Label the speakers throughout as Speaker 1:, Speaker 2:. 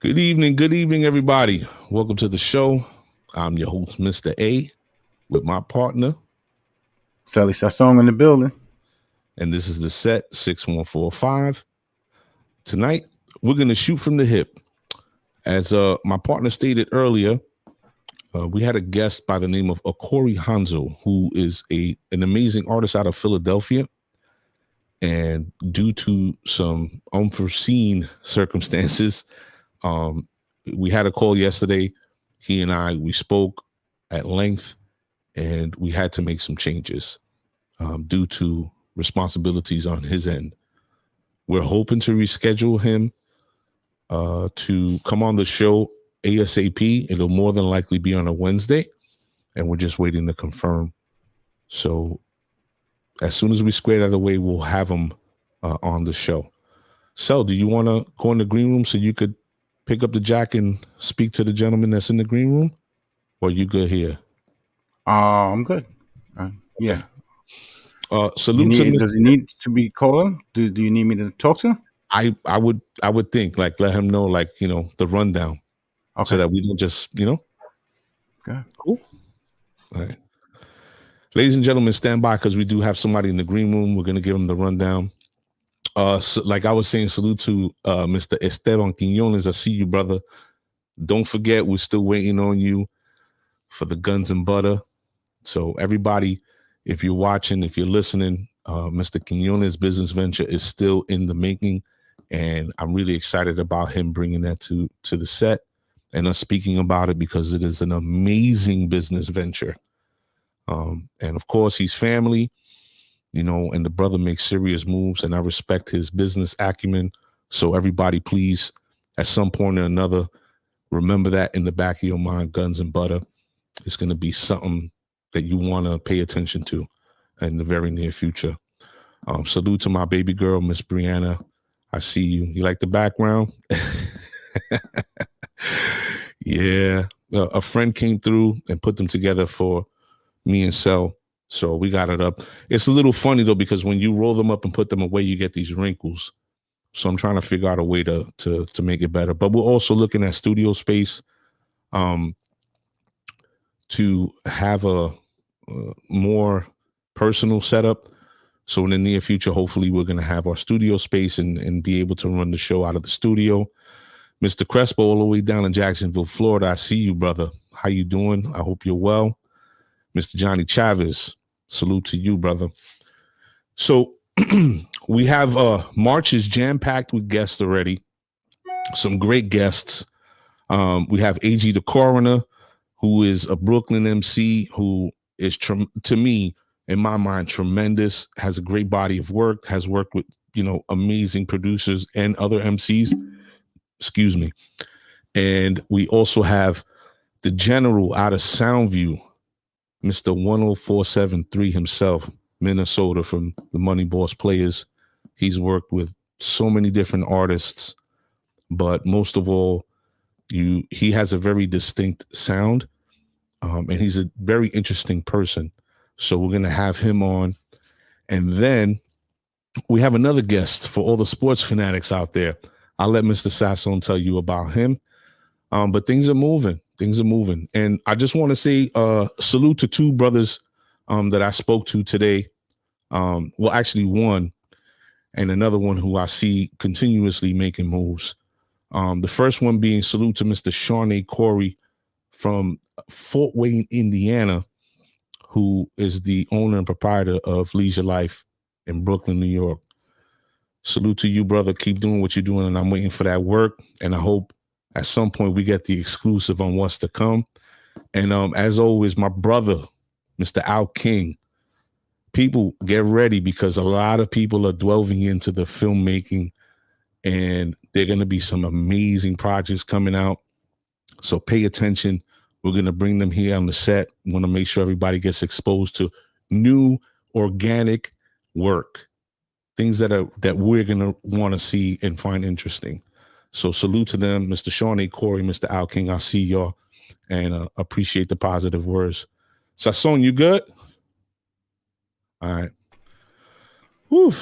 Speaker 1: Good evening, everybody. Welcome to the show. I'm your host, Mr. A, with my partner,
Speaker 2: Sally Sassong in the building.
Speaker 1: And this is the set 6145. Tonight, we're going to shoot from the hip. As my partner stated earlier, we had a guest by the name of Acori Honzo, who is an amazing artist out of Philadelphia. And due to some unforeseen circumstances, we had a call yesterday. He and we spoke at length, and we had to make some changes due to responsibilities on his end. We're hoping to reschedule him to come on the show ASAP. It'll more than likely be on a Wednesday, and we're just waiting to confirm. So as soon as we square that away, we'll have him on the show. So do you want to go in the green room so you could pick up the jack and speak to the gentleman that's in the green room? Or you good here?
Speaker 2: I'm good. Yeah.
Speaker 1: Salute to
Speaker 2: does he need to be called? Do you need me to talk to him?
Speaker 1: I would think, like, let him know, like, the rundown. Okay. So that we don't just,
Speaker 2: Okay.
Speaker 1: Cool. All right. Ladies and gentlemen, stand by because we do have somebody in the green room. We're going to give him the rundown. So, like I was saying, salute to Mr. Esteban Quiñones. I see you, brother. Don't forget, we're still waiting on you for the guns and butter. So everybody, if you're watching, if you're listening, Mr. Quiñones' business venture is still in the making. And I'm really excited about him bringing that to the set and us speaking about it because it is an amazing business venture. And of course, he's family, and the brother makes serious moves, and I respect his business acumen. So everybody, please, at some point or another, remember that in the back of your mind. Guns and butter is going to be something that you want to pay attention to in the very near future. Salute to my baby girl, Miss Brianna. I see you. You like the background? Yeah. A friend came through and put them together for me and Sel. So we got it up. It's a little funny, though, because when you roll them up and put them away, you get these wrinkles. So I'm trying to figure out a way to make it better. But we're also looking at studio space to have a more personal setup. So in the near future, hopefully we're going to have our studio space and be able to run the show out of the studio. Mr. Crespo, all the way down in Jacksonville, Florida. I see you, brother. How you doing? I hope you're well. Mr. Johnny Chavez, salute to you, brother. So we have March is jam-packed with guests already. Some great guests. We have AG the Coroner, who is a Brooklyn MC, who is, to me, in my mind, tremendous, has a great body of work, has worked with, amazing producers and other MCs. Excuse me. And we also have the General out of Soundview, Mr. 10473 himself, Minnesota, from the Money Boss Players. He's worked with so many different artists, but most of all, he has a very distinct sound, and he's a very interesting person. So we're going to have him on. And then we have another guest for all the sports fanatics out there. I'll let Mr. Sasson tell you about him. But things are moving. And I just want to say salute to two brothers that I spoke to today. Well, actually one, and another one who I see continuously making moves. The first one being salute to Mr. Shawnee Corey from Fort Wayne, Indiana, who is the owner and proprietor of Leisure Life in Brooklyn, New York. Salute to you, brother. Keep doing what you're doing, and I'm waiting for that work. And I hope at some point we get the exclusive on what's to come. And as always, my brother, Mr. Al King. People, get ready because a lot of people are delving into the filmmaking, and there are going to be some amazing projects coming out. So pay attention. We're going to bring them here on the set. We want to make sure everybody gets exposed to new, organic work, things that we're going to want to see and find interesting. So salute to them, Mr. Shawnee Corey, Mr. Al King. I see y'all and appreciate the positive words. Sasson, you good? All right. Whew.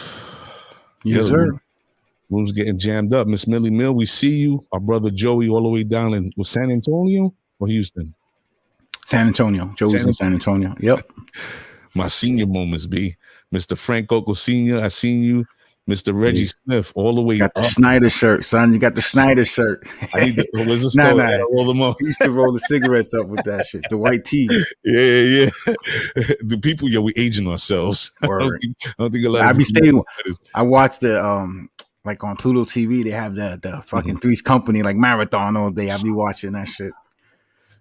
Speaker 2: Yes, sir.
Speaker 1: Room's getting jammed up. Miss Millie Mill, we see you. Our brother Joey all the way down in San Antonio or Houston?
Speaker 2: San Antonio. Joey's in San Antonio. Yep.
Speaker 1: My senior moments, B. Mr. Frank Oco Sr., I seen you. Mr. Reggie Smith, all the way
Speaker 2: got the
Speaker 1: up.
Speaker 2: Snyder shirt, son. You got the Snyder shirt.
Speaker 1: I need to, where's the store? I roll them up.
Speaker 2: He used to roll the cigarettes up with that shit. The white tees.
Speaker 1: Yeah. The people, we aging ourselves.
Speaker 2: Word.
Speaker 1: I don't think a lot of
Speaker 2: people. I watched the like on Pluto TV, they have the fucking Three's Company like marathon all day. I be watching that shit.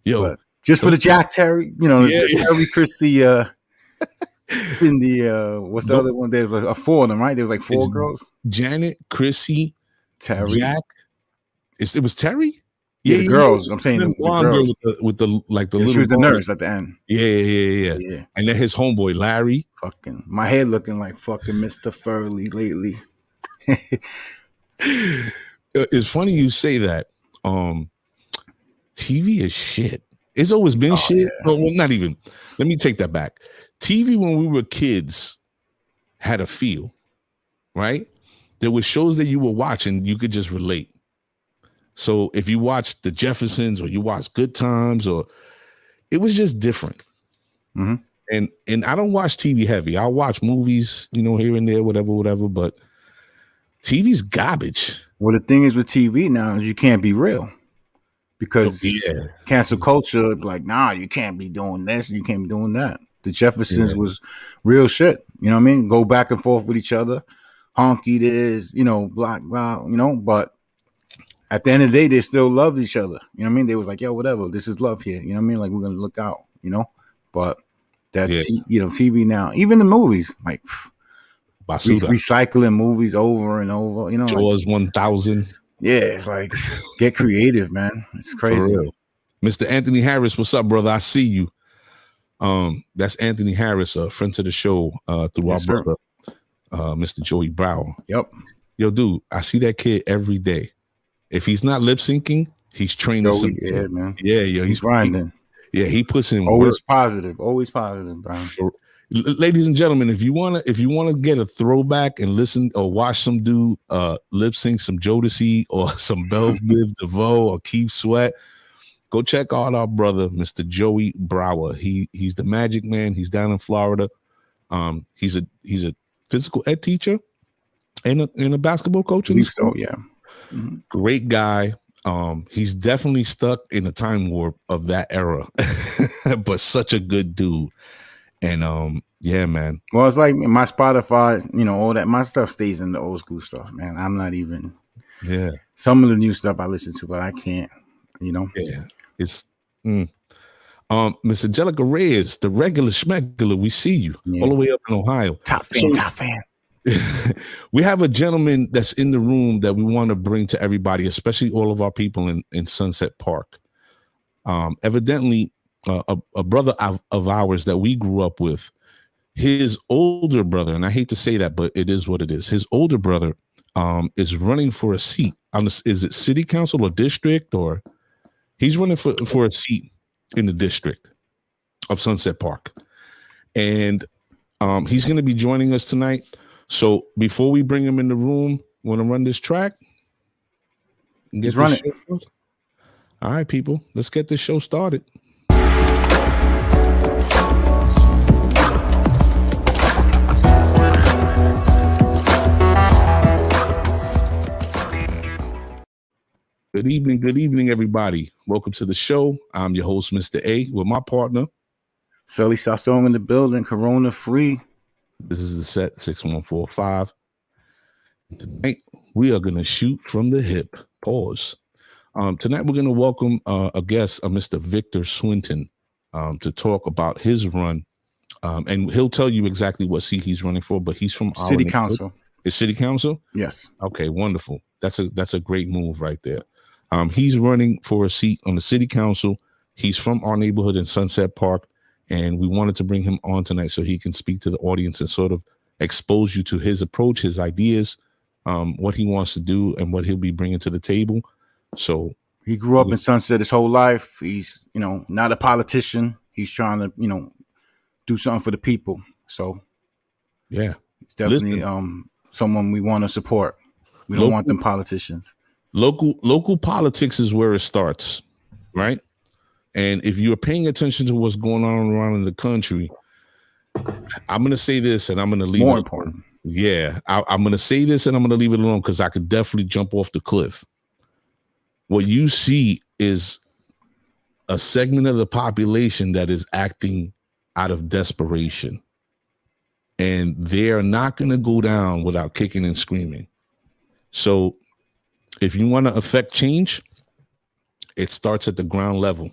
Speaker 2: But just for the Jack Terry, Terry Chrissy. It's been the what's the other one? There's like four of them, right? There was like four girls.
Speaker 1: Janet, Chrissy,
Speaker 2: Terry,
Speaker 1: Jack. It was Terry.
Speaker 2: Yeah, the girls. I'm saying the
Speaker 1: girl with the little.
Speaker 2: She was the nurse at the end.
Speaker 1: Yeah. And then his homeboy Larry.
Speaker 2: Fucking my head looking like fucking Mr. Furley lately.
Speaker 1: It's funny you say that. TV is shit. It's always been shit. Yeah. Well, not even. Let me take that back. TV when we were kids had a feel, right? There were shows that you were watching, you could just relate. So if you watched The Jeffersons or you watched Good Times, or it was just different. Mm-hmm. And I don't watch TV heavy. I'll watch movies, here and there, whatever. But TV's garbage.
Speaker 2: Well, the thing is with TV now is you can't be real. Because cancel culture, like, nah, you can't be doing this, you can't be doing that. The Jeffersons was real shit. You know what I mean? Go back and forth with each other. Honky this, black, but at the end of the day, they still loved each other. You know what I mean? They was like, yo, whatever, this is love here. You know what I mean? Like, we're going to look out, But that, TV now, even the movies, like, recycling movies over and over,
Speaker 1: Jaws 1000.
Speaker 2: Yeah, it's like, get creative, man. It's crazy.
Speaker 1: Mr. Anthony Harris, what's up, brother? I see you. That's Anthony Harris, a friend to the show through our brother, Mr. Joey Brower.
Speaker 2: Yep.
Speaker 1: Yo, dude, I see that kid every day. If he's not lip syncing, he's training some.
Speaker 2: Yeah, man.
Speaker 1: Yeah, he's
Speaker 2: grinding.
Speaker 1: He puts in
Speaker 2: always
Speaker 1: work.
Speaker 2: Always positive, bro.
Speaker 1: Ladies and gentlemen, if you wanna get a throwback and listen or watch some dude lip sync some Jodeci or some Biv DeVoe or Keith Sweat, go check out our brother, Mr. Joey Brower. He's the Magic Man. He's down in Florida. He's a physical ed teacher and a basketball coach.
Speaker 2: So yeah, mm-hmm.
Speaker 1: Great guy. He's definitely stuck in the time warp of that era, but such a good dude. And yeah, man.
Speaker 2: Well, it's like my Spotify, all that. My stuff stays in the old school stuff, man. I'm not even.
Speaker 1: Yeah.
Speaker 2: Some of the new stuff I listen to, but I can't.
Speaker 1: Yeah. It's Miss Angelica Reyes, the regular schmegular. We see you all the way up in Ohio.
Speaker 2: Top fan.
Speaker 1: We have a gentleman that's in the room that we want to bring to everybody, especially all of our people in Sunset Park. Evidently, a brother of ours that we grew up with, his older brother, and I hate to say that, but it is what it is. His older brother is running for a seat. Is it city council or district, or he's running for a seat in the district of Sunset Park. And he's going to be joining us tonight. So before we bring him in the room, want to run this track?
Speaker 2: Let's run it.
Speaker 1: All right, people, let's get this show started. Good evening, everybody. Welcome to the show. I'm your host, Mr. A, with my partner,
Speaker 2: Sully Sasson in the building, Corona free.
Speaker 1: This is the set 6145. Tonight, we are going to shoot from the hip. Pause. Tonight, we're going to welcome a guest, Mr. Victor Swinton, to talk about his run. And he'll tell you exactly what seat he's running for, but he's from
Speaker 2: City Council.
Speaker 1: Is City Council?
Speaker 2: Yes.
Speaker 1: Okay, wonderful. That's a great move right there. He's running for a seat on the City Council. He's from our neighborhood in Sunset Park, and we wanted to bring him on tonight so he can speak to the audience and sort of expose you to his approach, his ideas, what he wants to do, and what he'll be bringing to the table. So
Speaker 2: he grew up in Sunset his whole life. He's, not a politician. He's trying to, do something for the people. So
Speaker 1: yeah,
Speaker 2: it's definitely someone we want to support. We don't want them politicians.
Speaker 1: Local politics is where it starts, right? And if you're paying attention to what's going on around in the country, I'm going to say this and I'm going to leave
Speaker 2: More
Speaker 1: it
Speaker 2: important.
Speaker 1: alone. Yeah, I'm going to say this and I'm going to leave it alone because I could definitely jump off the cliff. What you see is a segment of the population that is acting out of desperation. And they are not going to go down without kicking and screaming. So if you want to affect change, it starts at the ground level.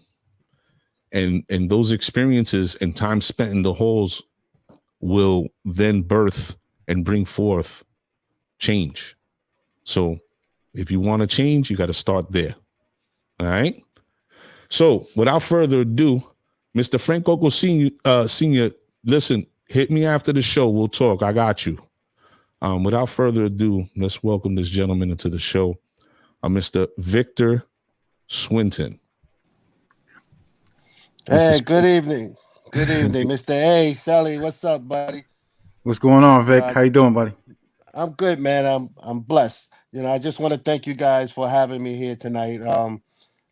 Speaker 1: And those experiences and time spent in the halls will then birth and bring forth change. So if you want to change, you got to start there. All right. So without further ado, Mr. Frank Oko Senior, listen, hit me after the show. We'll talk. I got you. Without further ado, let's welcome this gentleman into the show, Mr. Victor Swinton.
Speaker 3: Hey, good evening. Good evening, Mr. A. Sally, what's up, buddy?
Speaker 2: What's going on, Vic? How you doing, buddy?
Speaker 3: I'm good, man. I'm blessed. I just want to thank you guys for having me here tonight.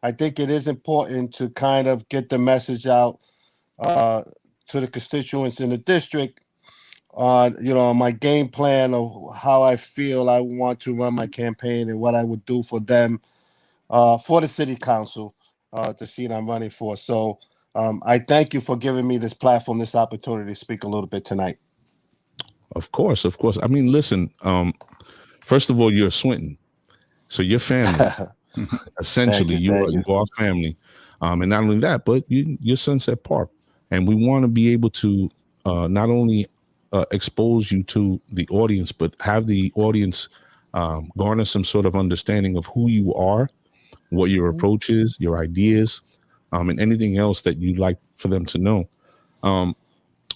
Speaker 3: I think it is important to kind of get the message out to the constituents in the district on, my game plan of how I feel I want to run my campaign and what I would do for them, for the city council, the seat I'm running for. So I thank you for giving me this platform, this opportunity to speak a little bit tonight.
Speaker 1: Of course. I mean, listen, first of all, you're a Swinton. So your family, essentially, you are family. And not only that, but you're Sunset Park. And we want to be able to not only expose you to the audience, but have the audience garner some sort of understanding of who you are, what your approach is, your ideas, and anything else that you'd like for them to know.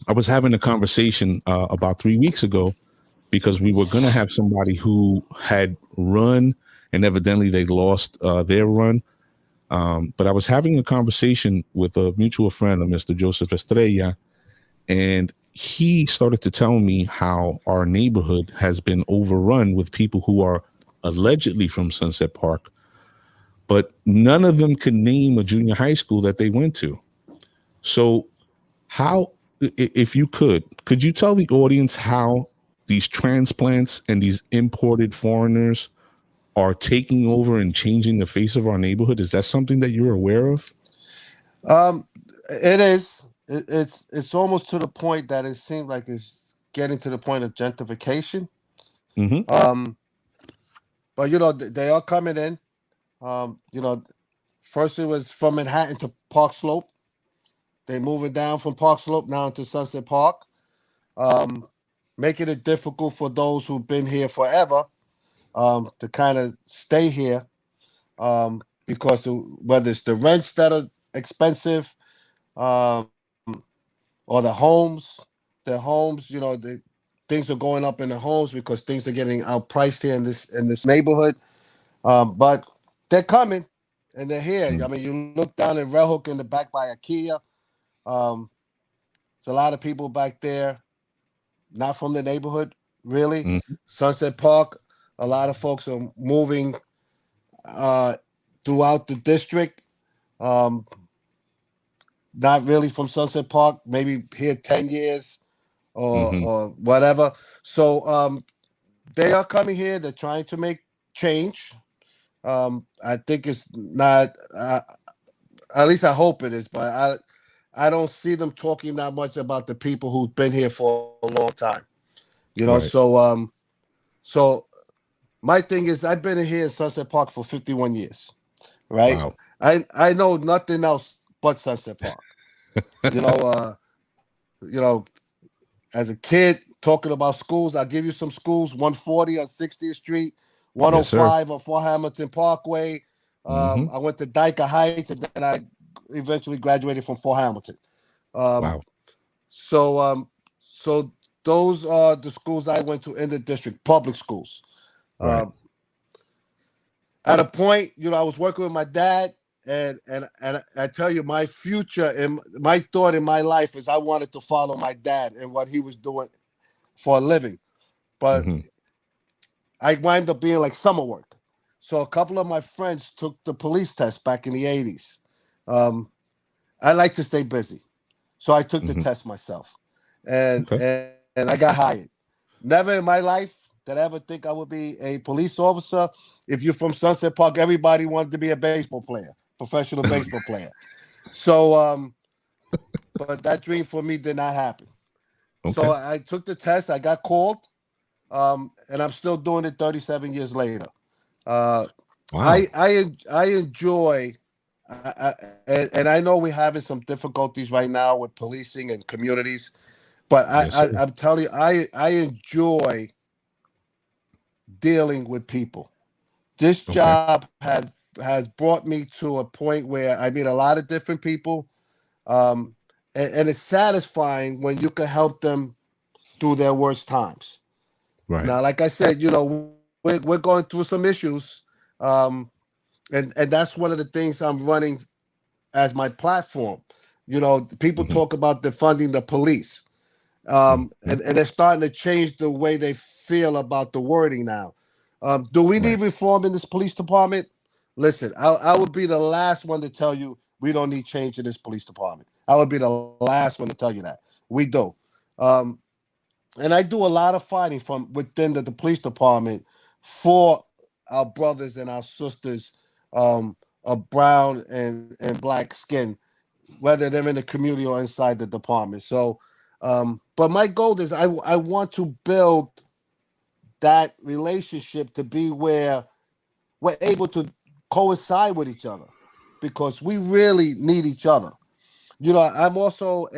Speaker 1: I was having a conversation about 3 weeks ago because we were going to have somebody who had run and evidently they lost their run. But I was having a conversation with a mutual friend of Mr. Joseph Estrella, and he started to tell me how our neighborhood has been overrun with people who are allegedly from Sunset Park, but none of them could name a junior high school that they went to. So how, if you could you tell the audience how these transplants and these imported foreigners are taking over and changing the face of our neighborhood? Is that something that you're aware of?
Speaker 3: It is. It's almost to the point that it seems like it's getting to the point of gentrification.
Speaker 1: Mm-hmm.
Speaker 3: But they are coming in. First it was from Manhattan to Park Slope. They moving down from Park Slope now to Sunset Park, making it difficult for those who've been here forever to kind of stay here, because whether it's the rents that are expensive, or the homes, the things are going up in the homes because things are getting outpriced here in this neighborhood. But they're coming and they're here. I mean, you look down at Red Hook in the back by IKEA. There's a lot of people back there, not from the neighborhood, really.
Speaker 1: Mm-hmm.
Speaker 3: Sunset Park, a lot of folks are moving throughout the district. Not really from Sunset Park, maybe here 10 years or whatever. So they are coming here. They're trying to make change. I think it's not, at least I hope it is, but I don't see them talking that much about the people who've been here for a long time. Right. So my thing is, I've been here in Sunset Park for 51 years, right?
Speaker 1: Wow.
Speaker 3: I know nothing else but Sunset Park. As a kid, talking about schools, I'll give you some schools: 140 on 60th Street, 105 on Fort Hamilton Parkway. I went to Dyker Heights, and then I eventually graduated from Fort Hamilton.
Speaker 1: Wow.
Speaker 3: So those are the schools I went to in the district, public schools.
Speaker 1: Right.
Speaker 3: At a point, I was working with my dad, and I tell you, my future and my thought in my life is I wanted to follow my dad and what he was doing for a living. But I wind up being like summer work. So a couple of my friends took the police test back in the 80s. I like to stay busy. So I took the test myself. And I got hired. Never in my life did I ever think I would be a police officer. If you're from Sunset Park, everybody wanted to be a baseball player, professional baseball player. So, but that dream for me did not happen. So I took the test. I got called, and I'm still doing it 37 years later. Wow. I enjoy, and I know we're having some difficulties right now with policing and communities, but I'm telling you, I enjoy dealing with people. This job has brought me to a point where I meet a lot of different people, and it's satisfying when you can help them through their worst times. Right now, like I said, we're going through some issues, and that's one of the things I'm running as my platform. People talk about defunding the police, and they're starting to change the way they feel about the wording now. Do we need reform in this police department? Listen, I would be the last one to tell you we don't need change in this police department. I would be the last one to tell you that. We do. And I do a lot of fighting from within the police department for our brothers and our sisters of brown and black skin, whether they're in the community or inside the department. So, but my goal is I want to build that relationship to be where we're able to coincide with each other, because we really need each other. I'm also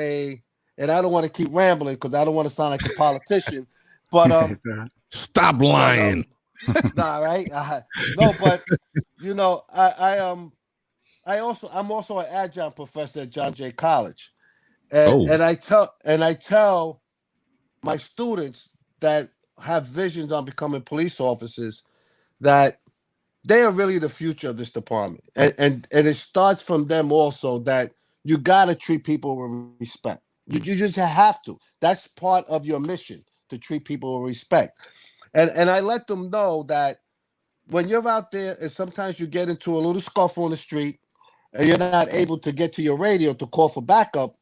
Speaker 3: and I don't want to keep rambling because I don't want to sound like a politician, but
Speaker 1: stop lying.
Speaker 3: Nah, right? No, but I'm also an adjunct professor at John Jay College, and I tell my students that have visions on becoming police officers that they are really the future of this department, and it starts from them also, that you got to treat people with respect. You just have to. That's part of your mission, to treat people with respect. And I let them know that when you're out there and sometimes you get into a little scuffle on the street and you're not able to get to your radio to call for backup,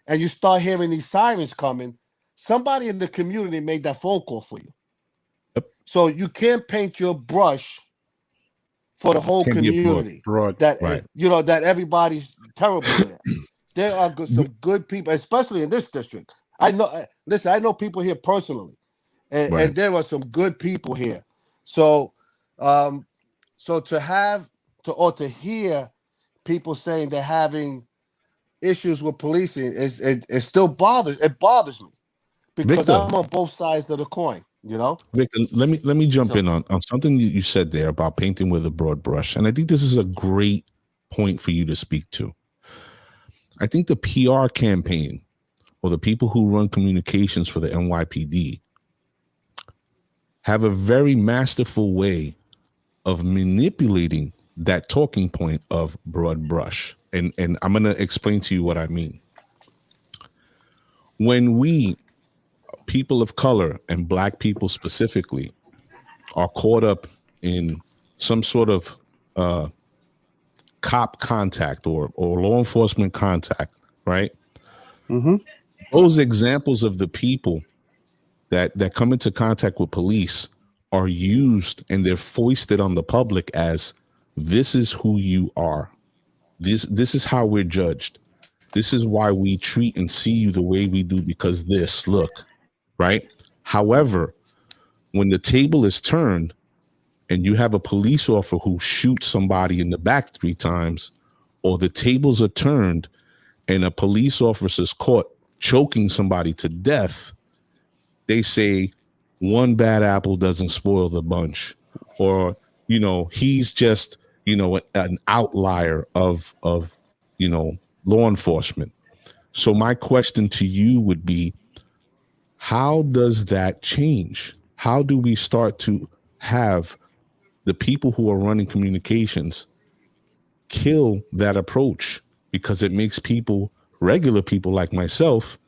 Speaker 3: and you start hearing these sirens coming, somebody in the community made that phone call for you. Yep. So you can't paint your brush for the whole community that everybody's terrible there. There are some good people, especially in this district. I know people here personally, and there are some good people here. So, to hear people saying they're having issues with policing, it still bothers me, because Victor, I'm on both sides of the coin.
Speaker 1: Victor, let me jump in on something you said there about painting with a broad brush, and I think this is a great point for you to speak to. I think the PR campaign, or the people who run communications for the NYPD, have a very masterful way of manipulating that talking point of broad brush. And I'm going to explain to you what I mean. When we, people of color and black people specifically, are caught up in some sort of cop contact or law enforcement contact, right? Mm-hmm. Those examples of the people that come into contact with police are used, and they're foisted on the public as, this is who you are. This is how we're judged. This is why we treat and see you the way we do, because this, look, right? However, when the table is turned and you have a police officer who shoots somebody in the back 3 times, or the tables are turned and a police officer is caught choking somebody to death, they say one bad apple doesn't spoil the bunch, or, he's just, an outlier of law enforcement. So my question to you would be, how does that change? How do we start to have the people who are running communications kill that approach? Because it makes people, regular people like myself,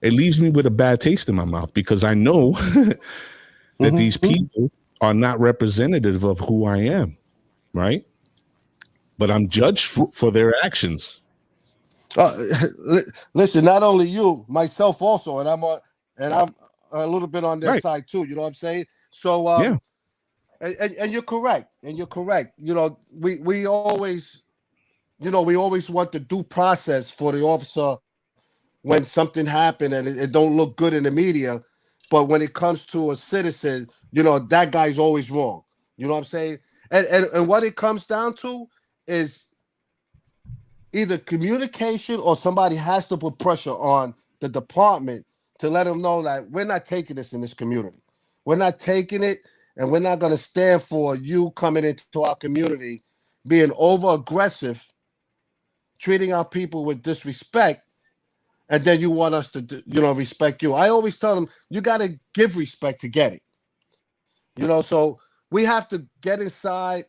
Speaker 1: it leaves me with a bad taste in my mouth, because I know that these people are not representative of who I am, right? But I'm judged for their actions.
Speaker 3: Listen, not only you, myself also, and I'm a little bit on their
Speaker 1: Right.
Speaker 3: side too. You know what I'm saying? So,
Speaker 1: Yeah.
Speaker 3: and you're correct. And you're correct. You know, we always, we always want the due process for the officer when something happened and it don't look good in the media. But when it comes to a citizen, that guy's always wrong. You know what I'm saying? And what it comes down to is either communication or somebody has to put pressure on the department to let them know that we're not taking this in this community. We're not taking it, and we're not going to stand for you coming into our community being over aggressive, treating our people with disrespect, and then you want us to, respect you. I always tell them, you got to give respect to get it. So we have to get inside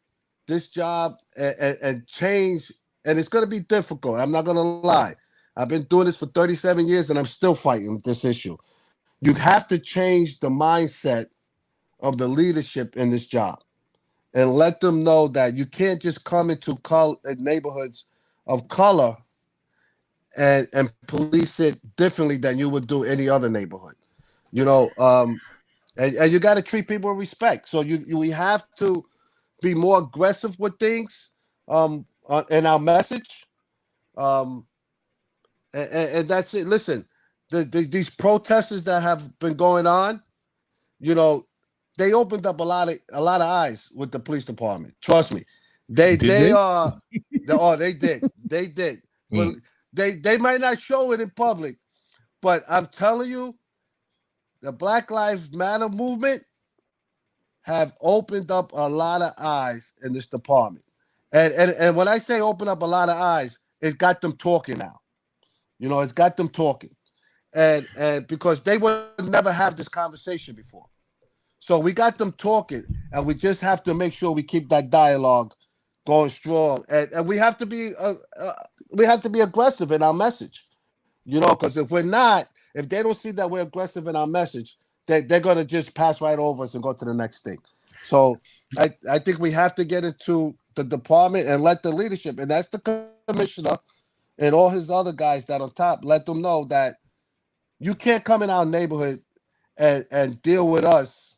Speaker 3: this job and change, and it's going to be difficult. I'm not going to lie. I've been doing this for 37 years, and I'm still fighting with this issue. You have to change the mindset of the leadership in this job and let them know that you can't just come into neighborhoods of color and police it differently than you would do any other neighborhood. And you got to treat people with respect. So we have to be more aggressive with things in our message. And that's it. Listen, these protesters that have been going on, they opened up a lot of eyes with the police department. Trust me. They did. But they might not show it in public, but I'm telling you, the Black Lives Matter movement have opened up a lot of eyes in this department. And when I say open up a lot of eyes, it got them talking now. It's got them talking. And because they would never have this conversation before. So we got them talking, and we just have to make sure we keep that dialogue going strong. And we have to be aggressive in our message. Because if they don't see that we're aggressive in our message, they're going to just pass right over us and go to the next thing. So I think we have to get into the department and let the leadership, and that's the commissioner and all his other guys that on top, let them know that you can't come in our neighborhood and deal with us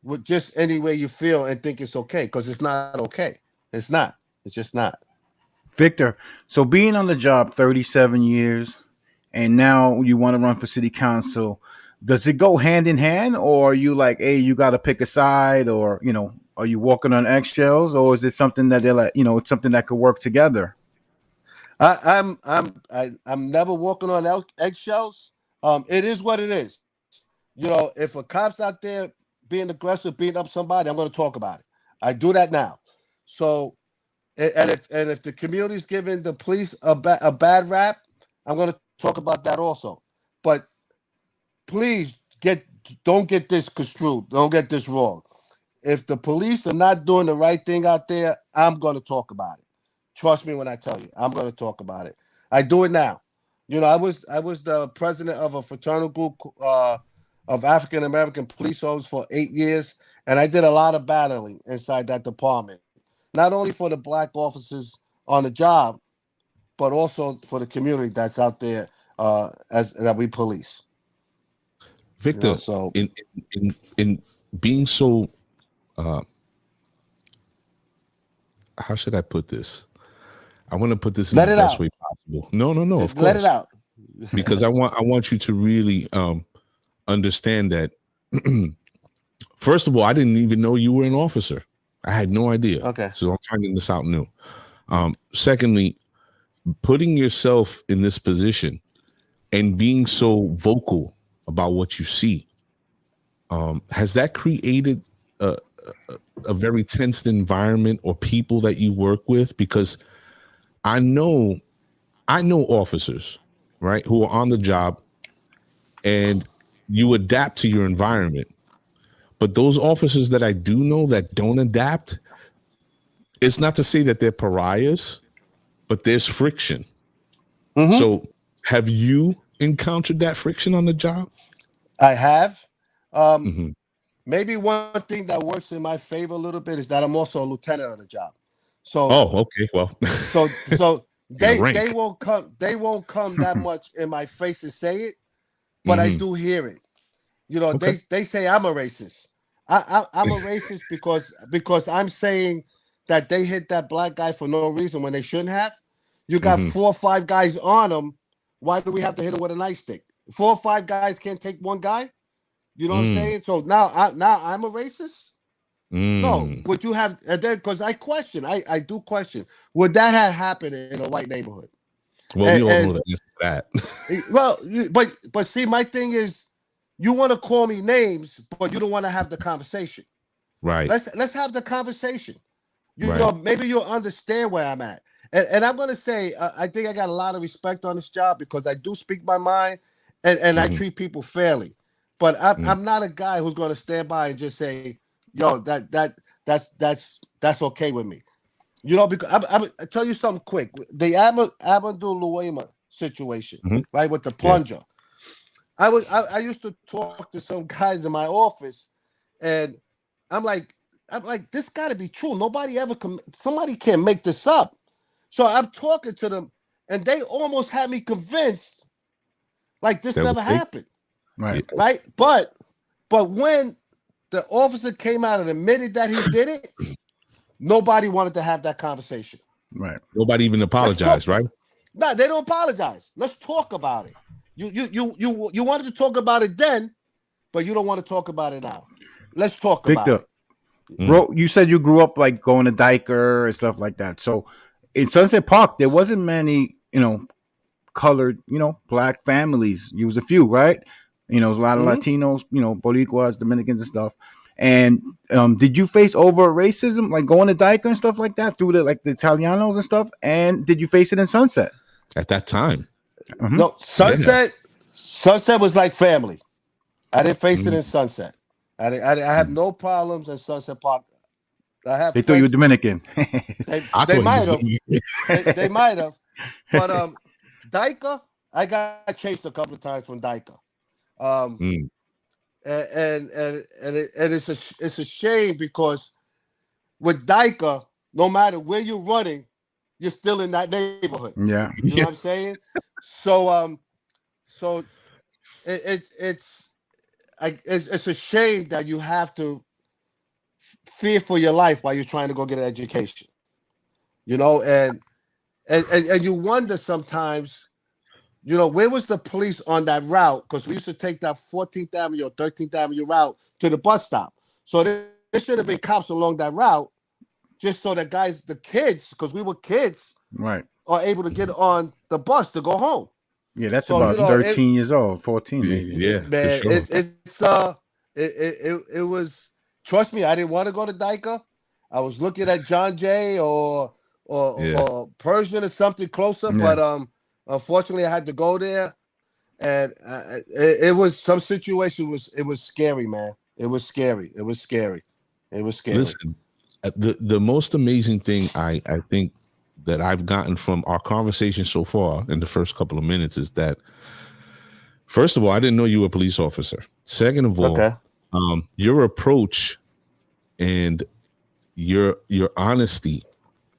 Speaker 3: with just any way you feel and think it's okay, because it's not okay. It's not. It's just not.
Speaker 2: Victor, so being on the job 37 years and now you want to run for city council, does it go hand in hand, or are you like, hey, you got to pick a side, or, are you walking on eggshells, or is it something that they're like, it's something that could work together?
Speaker 3: I'm never walking on eggshells. It is what it is. If a cop's out there being aggressive, beating up somebody, I'm going to talk about it. I do that now. So, and if the community's giving the police a bad rap, I'm going to talk about that also. But please don't get this construed. Don't get this wrong. If the police are not doing the right thing out there, I'm going to talk about it. Trust me when I tell you, I'm going to talk about it. I do it now. I was the president of a fraternal group of African American police officers for 8 years, and I did a lot of battling inside that department, not only for the Black officers on the job, but also for the community that's out there that we police.
Speaker 1: Victor, so in being so, how should I put this? I want to put this in the best way possible. No, of course.
Speaker 3: Let it out.
Speaker 1: Because I want you to really understand that. First of all, I didn't even know you were an officer. I had no idea.
Speaker 3: Okay.
Speaker 1: So I'm finding this out new. Secondly, putting yourself in this position and being so vocal about what you see, has that created a very tensed environment or people that you work with? Because I know officers, right, who are on the job, and you adapt to your environment. But those officers that I do know that don't adapt, it's not to say that they're pariahs, but there's friction. Mm-hmm. So have you encountered that friction on the job?
Speaker 3: I have. Mm-hmm. maybe one thing that works in my favor a little bit is that I'm also a lieutenant on the job. So
Speaker 1: okay. Well,
Speaker 3: so they
Speaker 1: rank.
Speaker 3: won't come that much in my face and say it, but I do hear it. You know,
Speaker 1: Okay.
Speaker 3: they say I'm a racist. I'm a racist because I'm saying that they hit that black guy for no reason when they shouldn't have. You got 4 or 5 guys on him. Why do we have to hit him with a nightstick? 4 or 5 guys can't take one guy. You know what I'm saying? So now I'm a racist. No, would you have? And then because I do question, would that have happened in a white neighborhood?
Speaker 1: Well, we all know the answer to that.
Speaker 3: Well, but see, my thing is, you want to call me names, but you don't want to have the conversation.
Speaker 1: Right.
Speaker 3: Let's have the conversation. You know, maybe you'll understand where I'm at. And I'm gonna say, I think I got a lot of respect on this job because I do speak my mind, and I treat people fairly. But I'm not a guy who's gonna stand by and just say, "Yo, that's okay with me." You know, because I tell you something quick. The Abdul Luema situation, right, with the plunger. I used to talk to some guys in my office, and I'm like, this got to be true. Somebody can't make this up. So I'm talking to them, and they almost had me convinced, like this never happened,
Speaker 2: right?
Speaker 3: But when the officer came out and admitted that he did it, nobody wanted to have that conversation.
Speaker 2: Right.
Speaker 1: Nobody even apologized, right?
Speaker 3: No, they don't apologize. Let's talk about it. You wanted to talk about it then, but you don't want to talk about it now. Let's talk about it.
Speaker 2: Bro, you said you grew up like going to Diker and stuff like that. So in Sunset Park, there wasn't many, colored, black families. It was a few, right? There was a lot of Latinos, Boricuas, Dominicans and stuff. And did you face over racism, like going to Diker and stuff like that through the Italianos and stuff? And did you face it in Sunset?
Speaker 1: At that time?
Speaker 3: No, Sunset was like family. I didn't face it in Sunset. I have no problems in Sunset Park.
Speaker 2: They thought you were Dominican.
Speaker 3: They might have. They might have. But Diker, I got chased a couple of times from Diker. And it's a shame because with Diker, no matter where you're running, you're still in that neighborhood.
Speaker 2: Yeah.
Speaker 3: You know what I'm saying? So it's a shame that you have to fear for your life while you're trying to go get an education. And you wonder sometimes, where was the police on that route? Because we used to take that 14th Avenue or 13th Avenue route to the bus stop. So there should have been cops along that route just so that the kids, because we were kids,
Speaker 2: right,
Speaker 3: are able to get on the bus to go home.
Speaker 2: Yeah, that's about 13 years old, 14 maybe.
Speaker 1: Yeah,
Speaker 3: man,
Speaker 1: sure.
Speaker 3: It was. Trust me, I didn't want to go to Diker. I was looking at John Jay or Persian or something closer, but unfortunately, I had to go there, and it was some situation. It was scary, man. It was scary. Listen,
Speaker 1: the most amazing thing I think that I've gotten from our conversation so far in the first couple of minutes is that, first of all, I didn't know you were a police officer. Second of all, your approach and your honesty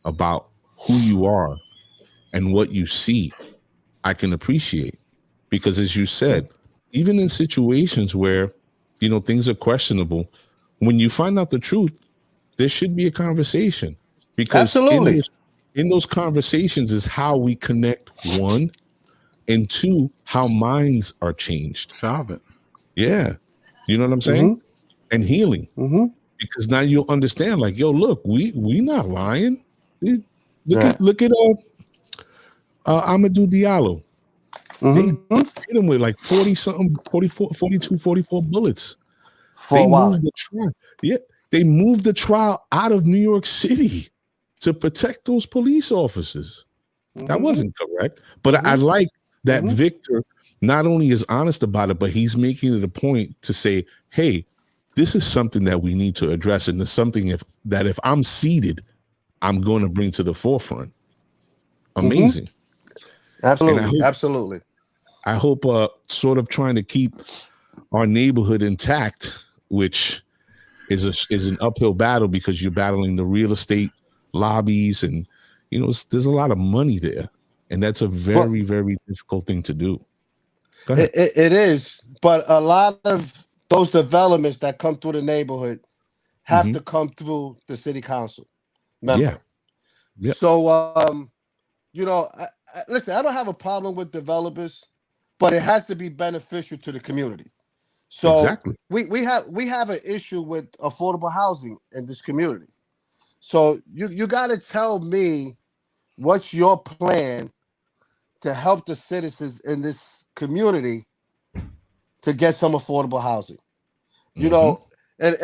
Speaker 1: about who you are and what you see, I can appreciate. Because as you said, even in situations where, things are questionable, when you find out the truth, there should be a conversation. Because
Speaker 3: absolutely,
Speaker 1: in those conversations is how we connect, one, and two, how minds are changed.
Speaker 2: Solve it.
Speaker 1: Yeah. You know what I'm saying? And healing. Because now you'll understand, like, yo, look, we not lying. Look at Amadou Diallo. They hit him with like 44 bullets. They moved the trial. Yeah, they moved the trial out of New York City to protect those police officers. That wasn't correct. But I like that Victor not only is honest about it, but he's making it a point to say, hey, this is something that we need to address. And it's something if I'm seated, I'm going to bring to the forefront. Amazing.
Speaker 3: Absolutely.
Speaker 1: I hope sort of trying to keep our neighborhood intact, which is an uphill battle because you're battling the real estate lobbies, and there's a lot of money there, and that's a very, very difficult thing to do. Go ahead.
Speaker 3: It is, but a lot of those developments that come through the neighborhood have to come through the city council member.
Speaker 1: Yeah.
Speaker 3: So, listen, I don't have a problem with developers, but it has to be beneficial to the community. So
Speaker 1: exactly.
Speaker 3: we have an issue with affordable housing in this community. So you got to tell me what's your plan to help the citizens in this community to get some affordable housing. And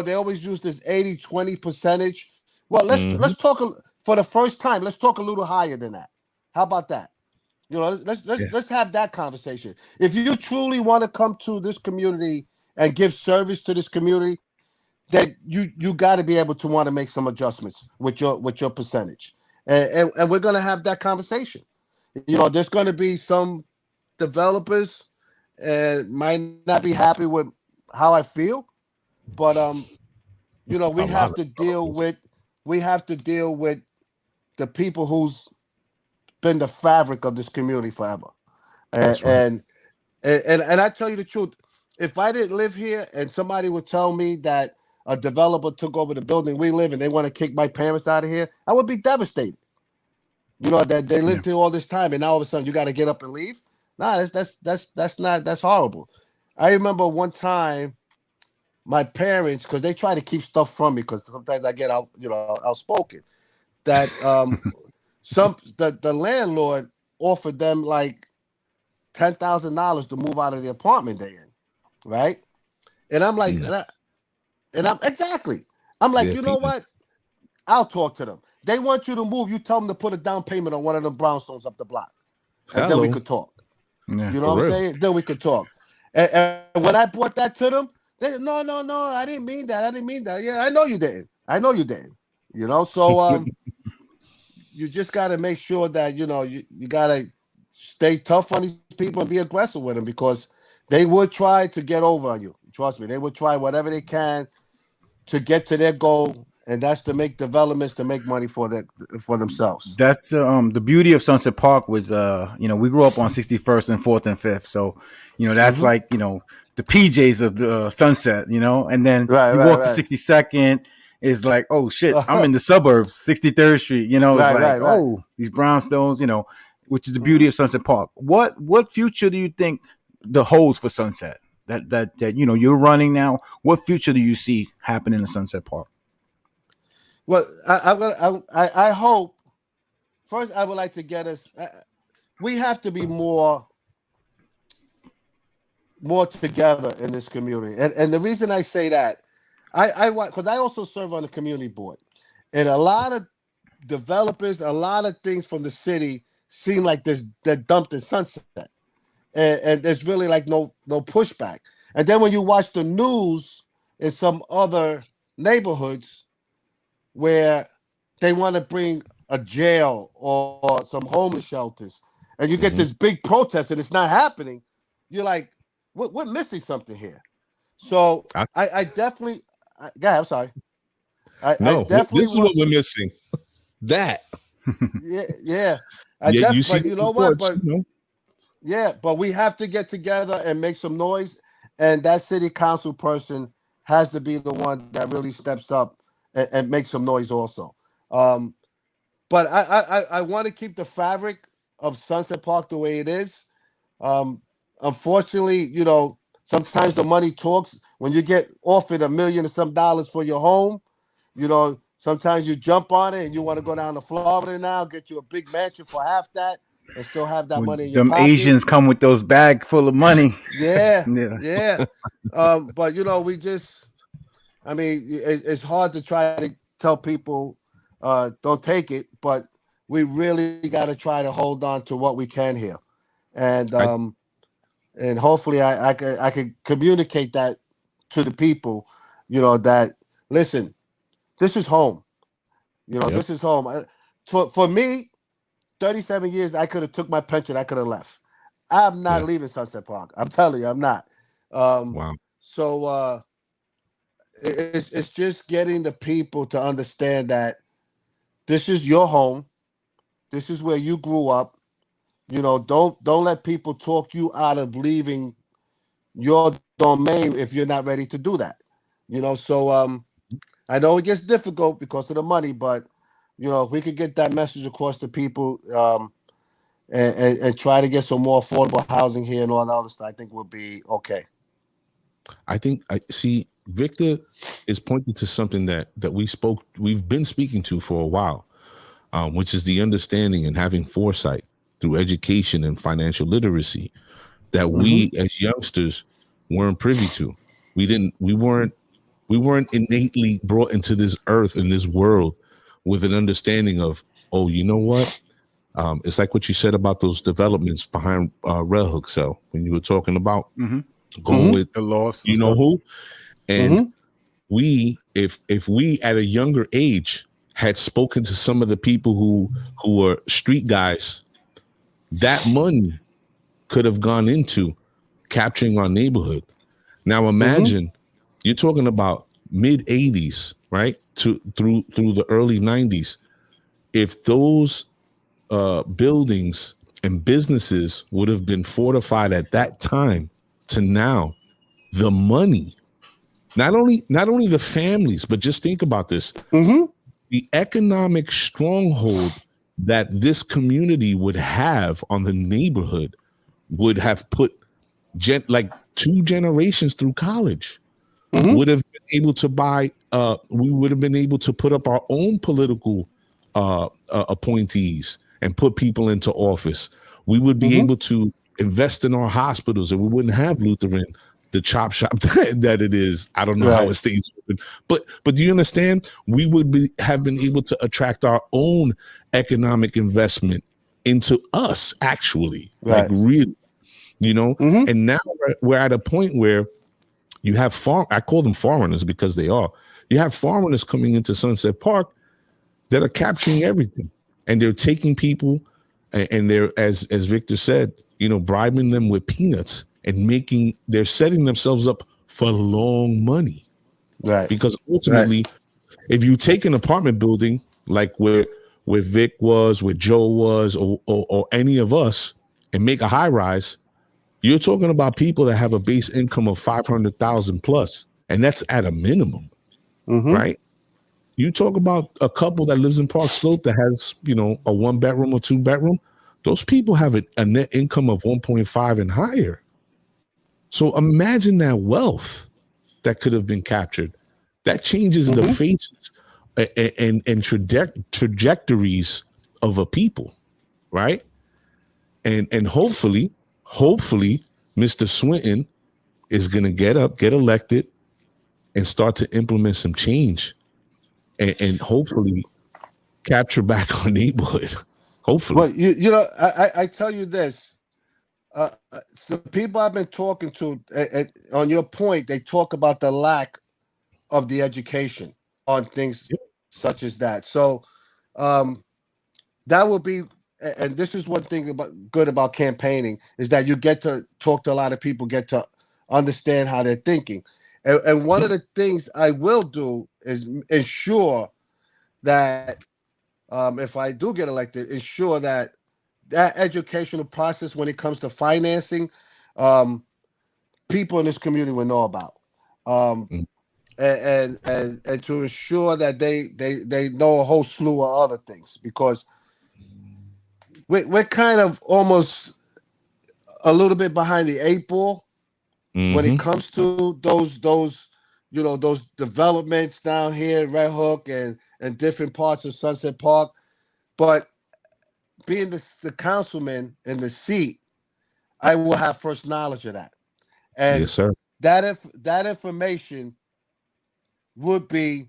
Speaker 3: they always use this 80-20 percentage. Well, let's talk for the first time. Let's talk a little higher than that. How about that? Let's have that conversation. If you truly want to come to this community and give service to this community, then you got to be able to want to make some adjustments with your percentage, and we're gonna have that conversation. There's gonna be some developers and might not be happy with how I feel, but we have to deal with the people who's been the fabric of this community forever. And I tell you the truth, if I didn't live here and somebody would tell me that a developer took over the building we live in, they want to kick my parents out of here, I would be devastated. That they lived here all this time and now all of a sudden you got to get up and leave. Nah, that's horrible. I remember one time my parents, because they try to keep stuff from me because sometimes I get outspoken, that the landlord offered them like $10,000 to move out of the apartment they're in, right? And I'm like, I'm like, you know what? I'll talk to them. They want you to move. You tell them to put a down payment on one of them brownstones up the block, and then we could talk.
Speaker 2: Yeah,
Speaker 3: you know what I'm saying? Then we could talk. And when I brought that to them, they no, I didn't mean that. Yeah, I know you didn't. So you just got to make sure that you got to stay tough on these people and be aggressive with them, because they would try to get over on you. Trust me, they would try whatever they can to get to their goal, and that's to make developments, to make money for themselves.
Speaker 2: That's the beauty of Sunset Park was we grew up on 61st and 4th and 5th, so that's like the PJs of the Sunset, and then you walk to 62nd. Is like, oh shit, I'm in the suburbs, 63rd Street. Oh, these brownstones, which is the beauty of Sunset Park. What future do you think the holds for Sunset? That you're running now. What future do you see happening in Sunset Park?
Speaker 3: Well, I hope first I would like to get us. We have to be more together in this community, and the reason I say that. Because I also serve on the community board, and a lot of developers, a lot of things from the city seem like they're dumped in Sunset, and there's really like no pushback. And then when you watch the news in some other neighborhoods where they want to bring a jail or some homeless shelters, and you get this big protest and it's not happening, you're like, we're missing something here. So I definitely. I'm sorry.
Speaker 1: This is what we're missing. That.
Speaker 3: Yeah.
Speaker 1: You see,
Speaker 3: but you know what? But we have to get together and make some noise, and that city council person has to be the one that really steps up and makes some noise also. But I want to keep the fabric of Sunset Park the way it is. Unfortunately, sometimes the money talks. When you get offered $1 million and some dollars for your home, sometimes you jump on it and you want to go down to Florida now, get you a big mansion for half that, and still have that money in your pocket.
Speaker 2: Asians come with those bags full of money.
Speaker 3: Yeah. But we just, it's hard to try to tell people don't take it, but we really got to try to hold on to what we can here, and hopefully I can communicate that to the people, that listen, this is home. This is home. For me, 37 years, I could have took my pension. I could have left. I'm not leaving Sunset Park. I'm telling you, I'm not.
Speaker 1: Wow.
Speaker 3: So it's just getting the people to understand that this is your home. This is where you grew up. Don't let people talk you out of leaving your domain if you're not ready to do that. So I know it gets difficult because of the money, but if we could get that message across to people, and try to get some more affordable housing here and all that other stuff, I think we'll be okay.
Speaker 1: I think I see Victor is pointing to something that we've been speaking to for a while, which is the understanding and having foresight through education and financial literacy that we as youngsters weren't privy to. We weren't innately brought into this earth and this world with an understanding of, oh, you know what? It's like what you said about those developments behind Red Hook Cell when you were talking about going with
Speaker 2: the laws,
Speaker 1: you know who, and we, if we at a younger age had spoken to some of the people who were street guys, that money could have gone into capturing our neighborhood. Now imagine you're talking about mid 80s, right? Through the early 90s. If those buildings and businesses would have been fortified at that time to now, the money, not only the families, but just think about this, the economic stronghold that this community would have on the neighborhood would have put like 2 generations through college. Would have been able to buy, we would have been able to put up our own political appointees and put people into office. We would be able to invest in our hospitals, and we wouldn't have Lutheran, the chop shop that it is. I don't know how it stays open, but do you understand? We would have been able to attract our own economic investment into us, actually, like really, And now we're at a point where you have I call them foreigners because they are. You have foreigners coming into Sunset Park that are capturing everything, and they're taking people, and they're, as Victor said, bribing them with peanuts and they're setting themselves up for long money, right? Because ultimately, if you take an apartment building like where Vic was, where Joe was, or any of us, and make a high rise, you're talking about people that have a base income of 500,000 plus, and that's at a minimum, right? You talk about a couple that lives in Park Slope that has, a 1-bedroom or 2-bedroom. Those people have a net income of 1.5 and higher. So imagine that wealth that could have been captured. That changes the faces and trajectories of a people, right? And hopefully, Mr. Swinton is going to get elected, and start to implement some change, and hopefully capture back our neighborhood. Hopefully.
Speaker 3: Well, I tell you this, the people I've been talking to, on your point, they talk about the lack of the education on things such as that. So that will be, and this is one thing good about campaigning, is that you get to talk to a lot of people, get to understand how they're thinking. And one of the things I will do is ensure that if I do get elected, ensure that educational process when it comes to financing, people in this community will know about. And to ensure that they know a whole slew of other things, because we're kind of almost a little bit behind the 8 ball when it comes to those developments down here at Red Hook and different parts of Sunset Park. But being the councilman in the seat, I will have first knowledge of that. And
Speaker 1: yes, sir.
Speaker 3: That information would be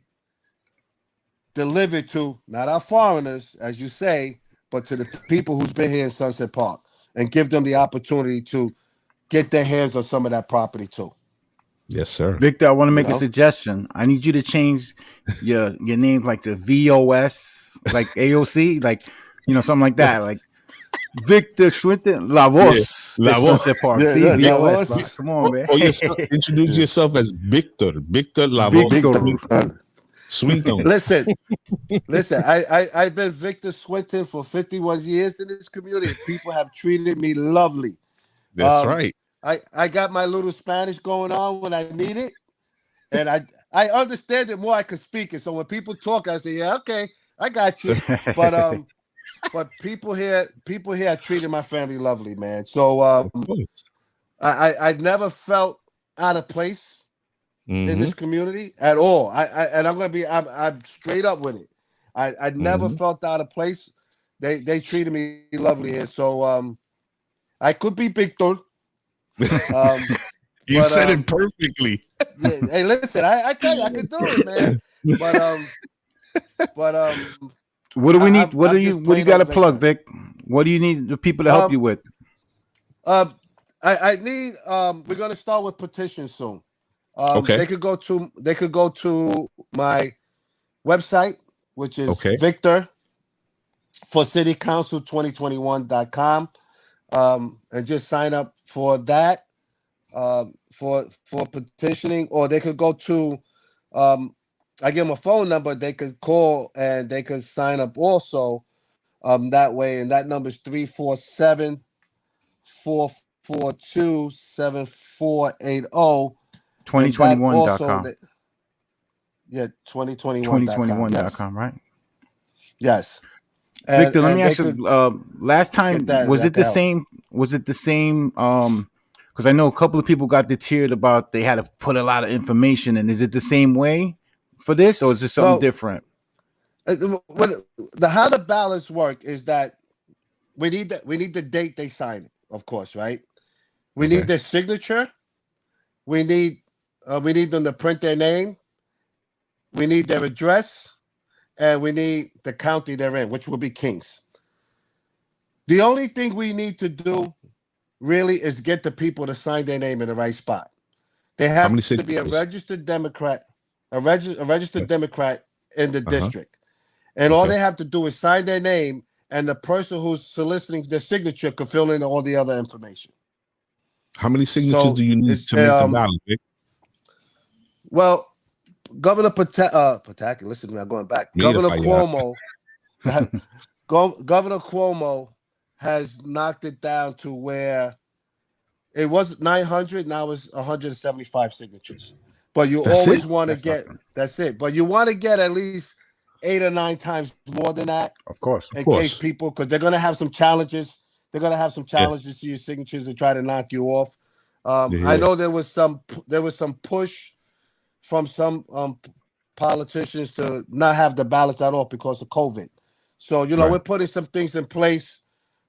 Speaker 3: delivered to not our foreigners, as you say, but to the people who's been here in Sunset Park, and give them the opportunity to get their hands on some of that property too.
Speaker 1: Yes, sir.
Speaker 2: Victor, I want to make a suggestion. I need you to change your name, like to VOS, like AOC, like something like that. Like Victor Swinton, La Voz,
Speaker 1: La
Speaker 2: de
Speaker 1: Voz.
Speaker 2: Sunset Park.
Speaker 3: Yeah,
Speaker 2: See,
Speaker 3: yeah, La
Speaker 2: VOS,
Speaker 3: Voz.
Speaker 2: bro. Come on, man.
Speaker 1: Introduce yourself as Victor La Voz
Speaker 2: Victor.
Speaker 1: Swinton.
Speaker 3: Listen. I've been Victor Swinton for 51 years in this community. People have treated me lovely.
Speaker 1: That's right.
Speaker 3: I got my little Spanish going on when I need it, and I understand it more. I can speak it. So when people talk, I say, "Yeah, okay, I got you." But people here have treated my family lovely, man. So I never felt out of place in this community at all. And I'm straight up with it. I never felt out of place. They treated me lovely here. So I could be Victor.
Speaker 1: You said it perfectly.
Speaker 3: Yeah, hey, listen, I tell you, I could do it, man. But
Speaker 2: what do we need? What do you got to plug, Vic? What do you need the people to help you with?
Speaker 3: I need we're gonna start with petitions soon.
Speaker 1: Okay.
Speaker 3: They could go to my website, which is Victor for City Council 2021.com. And just sign up for that for petitioning, or they could go to I give them a phone number, they could call and they could sign up also that way, and that number is 347-442-7480.
Speaker 2: 2021.com.
Speaker 3: Yeah, 2021.com.
Speaker 2: 2021.com,
Speaker 3: yes.
Speaker 2: Right?
Speaker 3: Yes.
Speaker 2: Victor, let me ask you, last time, was it the same? Was it the same? Because I know a couple of people got deterred about they had to put a lot of information in. Is it the same way for this, or is it something different?
Speaker 3: How the ballots work is that we need the date they sign it, of course, right? We need their signature. We need them to print their name. We need their address, and we need the county they're in, which will be Kings. The only thing we need to do really is get the people to sign their name in the right spot. They have to be a registered Democrat, a registered Democrat in the district. And all they have to do is sign their name, and the person who's soliciting their signature could fill in all the other information.
Speaker 1: How many signatures do you need to make the ballot, Vic?
Speaker 3: Well, Governor Pataki, listen to me, I'm going back. Governor Cuomo has knocked it down to where it was 900, now it's 175 signatures. But you always want to get that's it. But you want to get at least 8 or 9 times more than that.
Speaker 2: Of course.
Speaker 3: In case people, because they're gonna have some challenges. They're gonna have some challenges to your signatures to try to knock you off. I know there was some push from some politicians to not have the ballots at all because of COVID. So, we're putting some things in place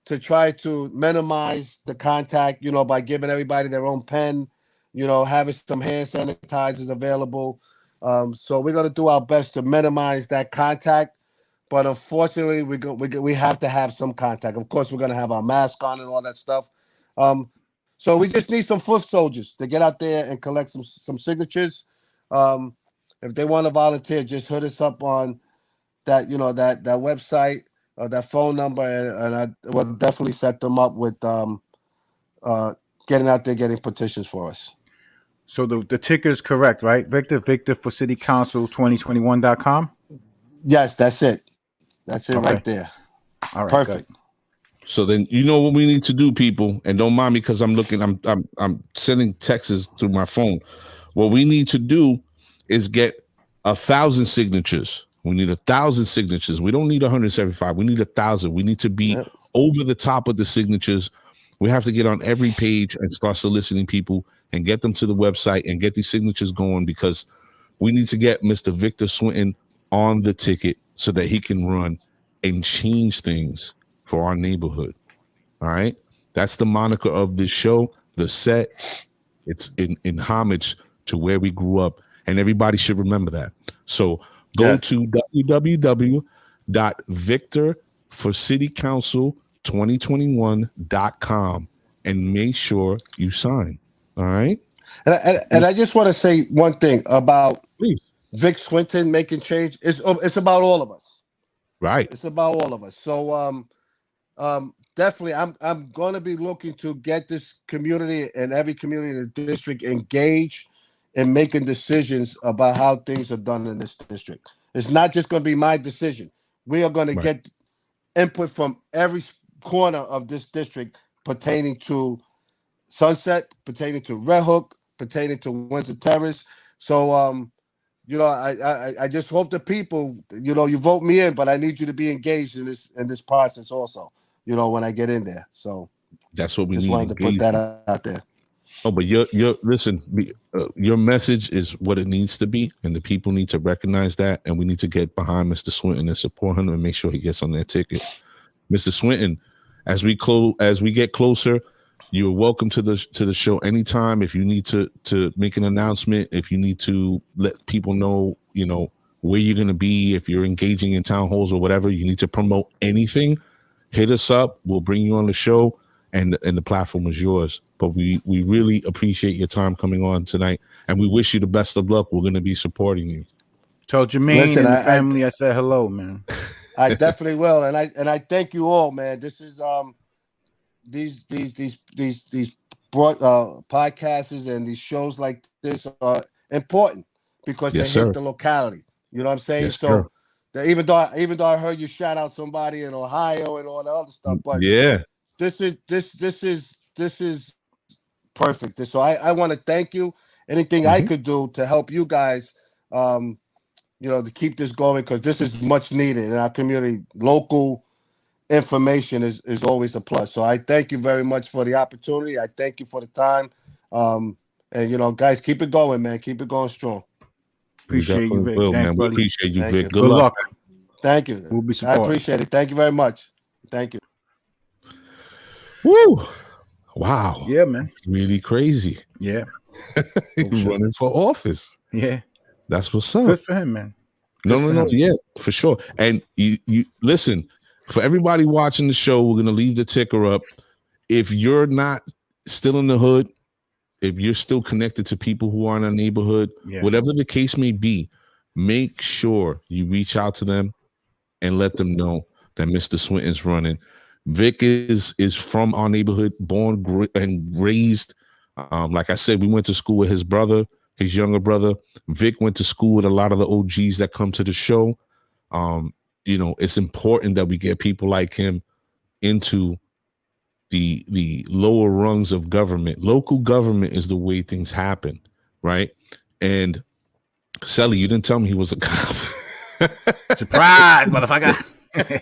Speaker 3: to try to minimize the contact, by giving everybody their own pen, having some hand sanitizers available. So we're going to do our best to minimize that contact. But unfortunately, we have to have some contact. Of course, we're going to have our mask on and all that stuff. So we just need some foot soldiers to get out there and collect some signatures. If they want to volunteer, just hit us up on that, that website or that phone number, and I will definitely set them up with getting out there, getting petitions for us.
Speaker 2: So the ticker is correct, right? Victor for City Council 2021.com.
Speaker 3: Yes, that's it. That's it right there.
Speaker 2: All right,
Speaker 3: perfect.
Speaker 2: Good.
Speaker 1: So then what we need to do, people, and don't mind me because I'm sending texts through my phone. What we need to do is get 1,000 signatures. We need 1,000 signatures. We don't need 175. We need 1,000. We need to be over the top of the signatures. We have to get on every page and start soliciting people and get them to the website and get these signatures going, because we need to get Mr. Victor Swinton on the ticket so that he can run and change things for our neighborhood. All right. That's the moniker of this show. The set, it's in homage to where we grew up, and everybody should remember that. So go to www.victorforcitycouncil2021.com and make sure you sign. All right.
Speaker 3: And I just want to say one thing about Vic Swinton making change. It's about all of us.
Speaker 1: Right.
Speaker 3: It's about all of us. So definitely, I'm going to be looking to get this community and every community in the district engaged in making decisions about how things are done in this district. It's not just going to be my decision. We are going to get input from every corner of this district pertaining to Sunset, pertaining to Red Hook, pertaining to Windsor Terrace. So, you know, I just hope the people, you know, you vote me in, but I need you to be engaged in this process also, you know, when I get in there. So
Speaker 1: that's what we
Speaker 3: just
Speaker 1: need.
Speaker 3: wanted to put that out there.
Speaker 1: Oh, but listen, your message is what it needs to be, and the people need to recognize that, and we need to get behind Mr. Swinton and support him and make sure he gets on that ticket. Mr. Swinton, as we get closer, you're welcome to the show anytime. If you need to make an announcement, if you need to let people know, you know, where you're going to be, if you're engaging in town halls or whatever, you need to promote anything, hit us up. We'll bring you on the show, and the platform is yours. But we really appreciate your time coming on tonight, and we wish you the best of luck. We're going to be supporting you.
Speaker 2: Told Jermaine and the family I said hello, man.
Speaker 3: I definitely will, and I thank you all, man. This is these podcasts and these shows like this are important because they hit the locality. You know what I'm saying?
Speaker 1: Yes,
Speaker 3: so even though I heard you shout out somebody in Ohio and all the other stuff, but this is perfect. So I want to thank you. Anything I could do to help you guys, you know, to keep this going, because this is much needed in our community. Local information is always a plus. So I thank you very much for the opportunity. I thank you for the time. And you know, guys, keep it going, man. Keep it going strong.
Speaker 2: Appreciate you, Vic.
Speaker 1: Man. We appreciate you, Vic.
Speaker 3: Good luck. Thank you.
Speaker 2: We'll be
Speaker 3: I appreciate it. Thank you very much. Thank you.
Speaker 1: Woo! Wow.
Speaker 2: Yeah, man.
Speaker 1: Really crazy.
Speaker 2: Yeah.
Speaker 1: He's running for office.
Speaker 2: Yeah.
Speaker 1: That's what's up.
Speaker 2: Good for him, man.
Speaker 1: No. Yeah, for sure. And you listen, for everybody watching the show, we're gonna leave the ticker up. If you're not still in the hood, if you're still connected to people who are in a neighborhood, whatever the case may be, make sure you reach out to them and let them know that Mr. Swinton's running. Vic is from our neighborhood, born and raised. Like I said, we went to school with his brother, his younger brother. Vic went to school with a lot of the OGs that come to the show. You know, it's important that we get people like him into the lower rungs of government. Local government is the way things happen, right? And Sally, you didn't tell me he was a cop.
Speaker 2: Surprise, motherfucker. Hey,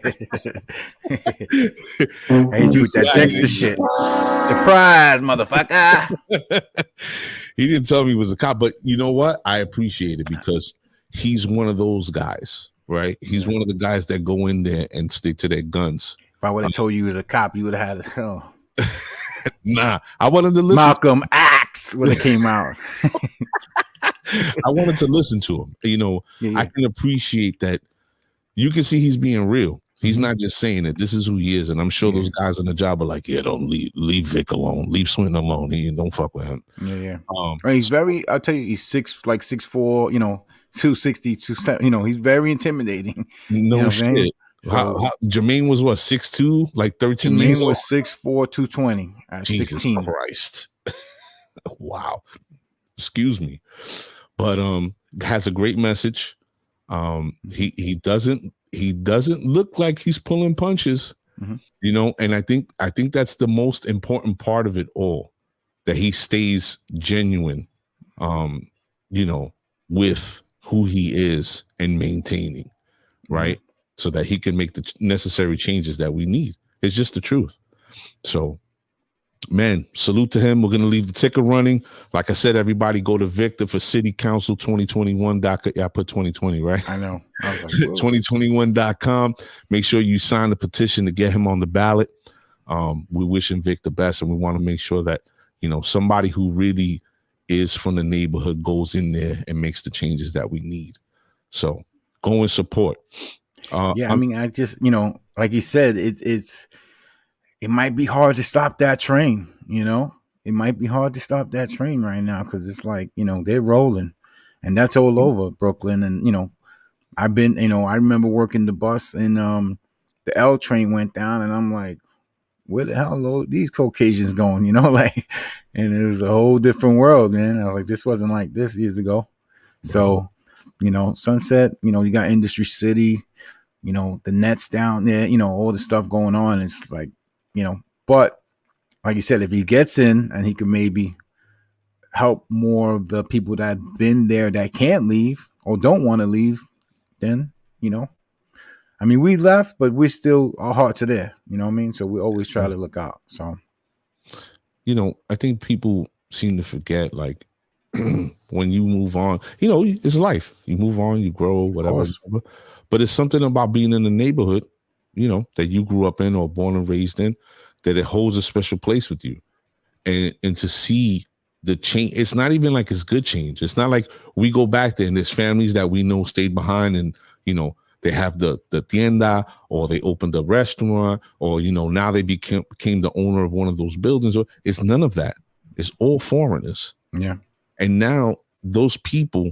Speaker 2: you with that Dexter shit. Surprise, motherfucker.
Speaker 1: He didn't tell me he was a cop, but you know what? I appreciate it because he's one of those guys, right? He's one of the guys that go in there and stick to their guns.
Speaker 2: If I would have told you he was a cop, you would have had
Speaker 1: Nah, I wanted to listen.
Speaker 2: Malcolm X when it came out.
Speaker 1: I wanted to listen to him. You know, I can appreciate that. You can see he's being real. He's not just saying it. This is who he is. And I'm sure those guys on the job are like, don't leave Vic alone. Leave Swinton alone. Don't fuck with him.
Speaker 2: Yeah. He's very, I'll tell you, he's 6'4", you know, 260, 270, you know, he's very intimidating.
Speaker 1: No,
Speaker 2: you know
Speaker 1: shit. How Jermaine was what, 6'2", like 13 years old?
Speaker 2: Jermaine was 6'4", 220 at
Speaker 1: Jesus
Speaker 2: 16.
Speaker 1: Christ. Wow. Excuse me. But has a great message. He doesn't look like he's pulling punches, you know, and I think that's the most important part of it all, that he stays genuine, you know, with who he is and maintaining, right? So that he can make the necessary changes that we need. It's just the truth. So, man, salute to him. We're going to leave the ticker running. Like I said, everybody go to Victor for City Council 2021. Yeah, I put 2020, right?
Speaker 2: I know. I was like,
Speaker 1: 2021.com. Make sure you sign the petition to get him on the ballot. We wish him Vic the best, and we want to make sure that, you know, somebody who really is from the neighborhood goes in there and makes the changes that we need. So go and support.
Speaker 2: I mean, I just, you know, like he said, it might be hard to stop that train, you know, it might be hard to stop that train right now, because it's like, you know, they're rolling, and that's all over Brooklyn. And, you know, I remember working the bus, and the L train went down, and I'm like, where the hell are these Caucasians going? You know, like, and it was a whole different world, man. I was like, this wasn't like this years ago. So, you know, Sunset, you know, you got Industry City, you know, the Nets down there, you know, all the stuff going on. It's like, you know, but like you said, if he gets in and he can maybe help more of the people that have been there that can't leave or don't want to leave, then, you know, I mean, we left, but we still, our hearts are there. You know what I mean? So we always try to look out. So,
Speaker 1: you know, I think people seem to forget, like, when you move on, you know, it's life. You move on, you grow, whatever. But it's something about being in the neighborhood, you know, that you grew up in or born and raised in, that it holds a special place with you. And to see the change, it's not even like it's good change. It's not like we go back there and there's families that we know stayed behind and, you know, they have the tienda, or they opened a restaurant, or, you know, now they became the owner of one of those buildings. It's none of that. It's all foreigners.
Speaker 2: Yeah.
Speaker 1: And now those people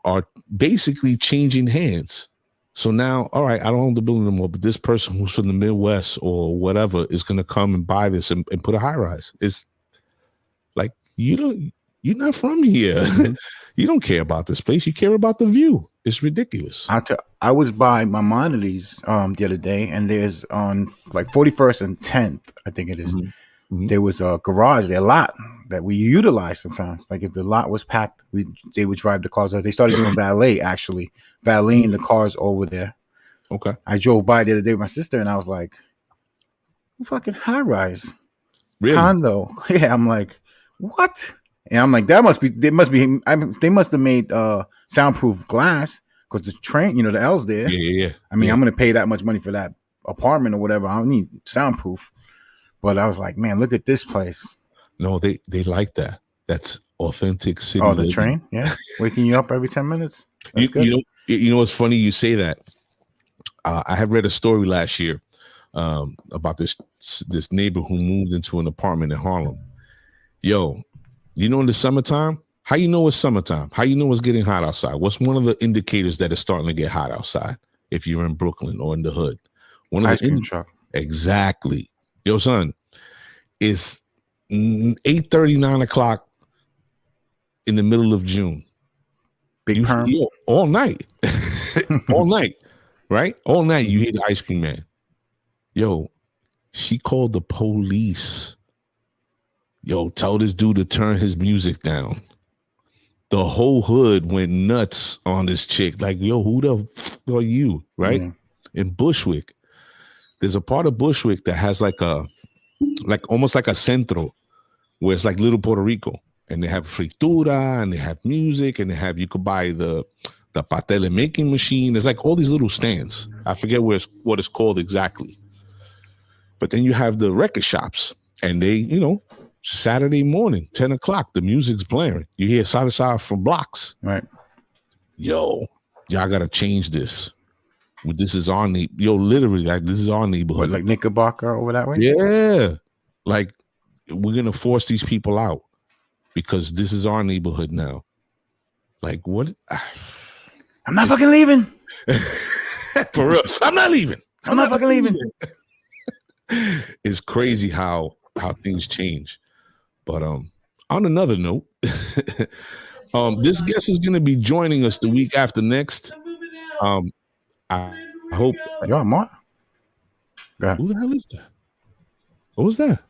Speaker 1: are basically changing hands. So now, all right, I don't own the building anymore, but this person who's from the Midwest or whatever is going to come and buy this and put a high rise. It's like, you're not from here. You don't care about this place. You care about the view. It's ridiculous.
Speaker 2: I was by Maimonides the other day, and there's on like 41st and 10th, I think it is. Mm-hmm. There was a garage there, a lot that we utilize sometimes. Like if the lot was packed, they would drive the cars out. They started doing valeting the cars over there.
Speaker 1: Okay.
Speaker 2: I drove by the other day with my sister, and I was like, fucking high rise.
Speaker 1: Really?
Speaker 2: Condo. Yeah, I'm like, what? And I'm like, they must have made soundproof glass, because the train, you know, the L's there.
Speaker 1: Yeah.
Speaker 2: I mean, I'm going to pay that much money for that apartment or whatever. I don't need soundproof. But I was like, man, look at this place.
Speaker 1: No, they like that. That's authentic city.
Speaker 2: Oh, the train? Yeah. Waking you up every 10 minutes. That's
Speaker 1: good. You know, it's funny you say that. I had read a story last year about this neighbor who moved into an apartment in Harlem. Yo, you know, in the summertime, how you know it's summertime? How you know it's getting hot outside? What's one of the indicators that it's starting to get hot outside if you're in Brooklyn or in the hood? One of
Speaker 2: ice cream truck.
Speaker 1: Exactly. Yo, son, it's 8:30, 9 o'clock in the middle of June.
Speaker 2: Big perm.
Speaker 1: All night. All night, right? All night you hear the ice cream man. Yo, she called the police. Yo, tell this dude to turn his music down. The whole hood went nuts on this chick. Like, yo, who the f are you? Right? Mm-hmm. In Bushwick, there's a part of Bushwick that has like almost like a centro, where it's like little Puerto Rico, and they have fritura and they have music and you could buy the patele making machine. There's like all these little stands. I forget what it's called exactly. But then you have the record shops, and they, you know, Saturday morning, 10 o'clock, the music's blaring. You hear side from blocks.
Speaker 2: Right.
Speaker 1: Yo, y'all got to change this. This is our literally, like, this is our neighborhood.
Speaker 2: What, like Knickerbocker over that way?
Speaker 1: Yeah. Like, we're going to force these people out because this is our neighborhood now. Like, what?
Speaker 2: I'm not fucking leaving.
Speaker 1: For real. I'm not leaving.
Speaker 2: I'm not fucking leaving.
Speaker 1: It's crazy how things change. But on another note, this guest is going to be joining us the week after next. I hope.
Speaker 2: Yo, Mark.
Speaker 1: Who the hell is that? What was that?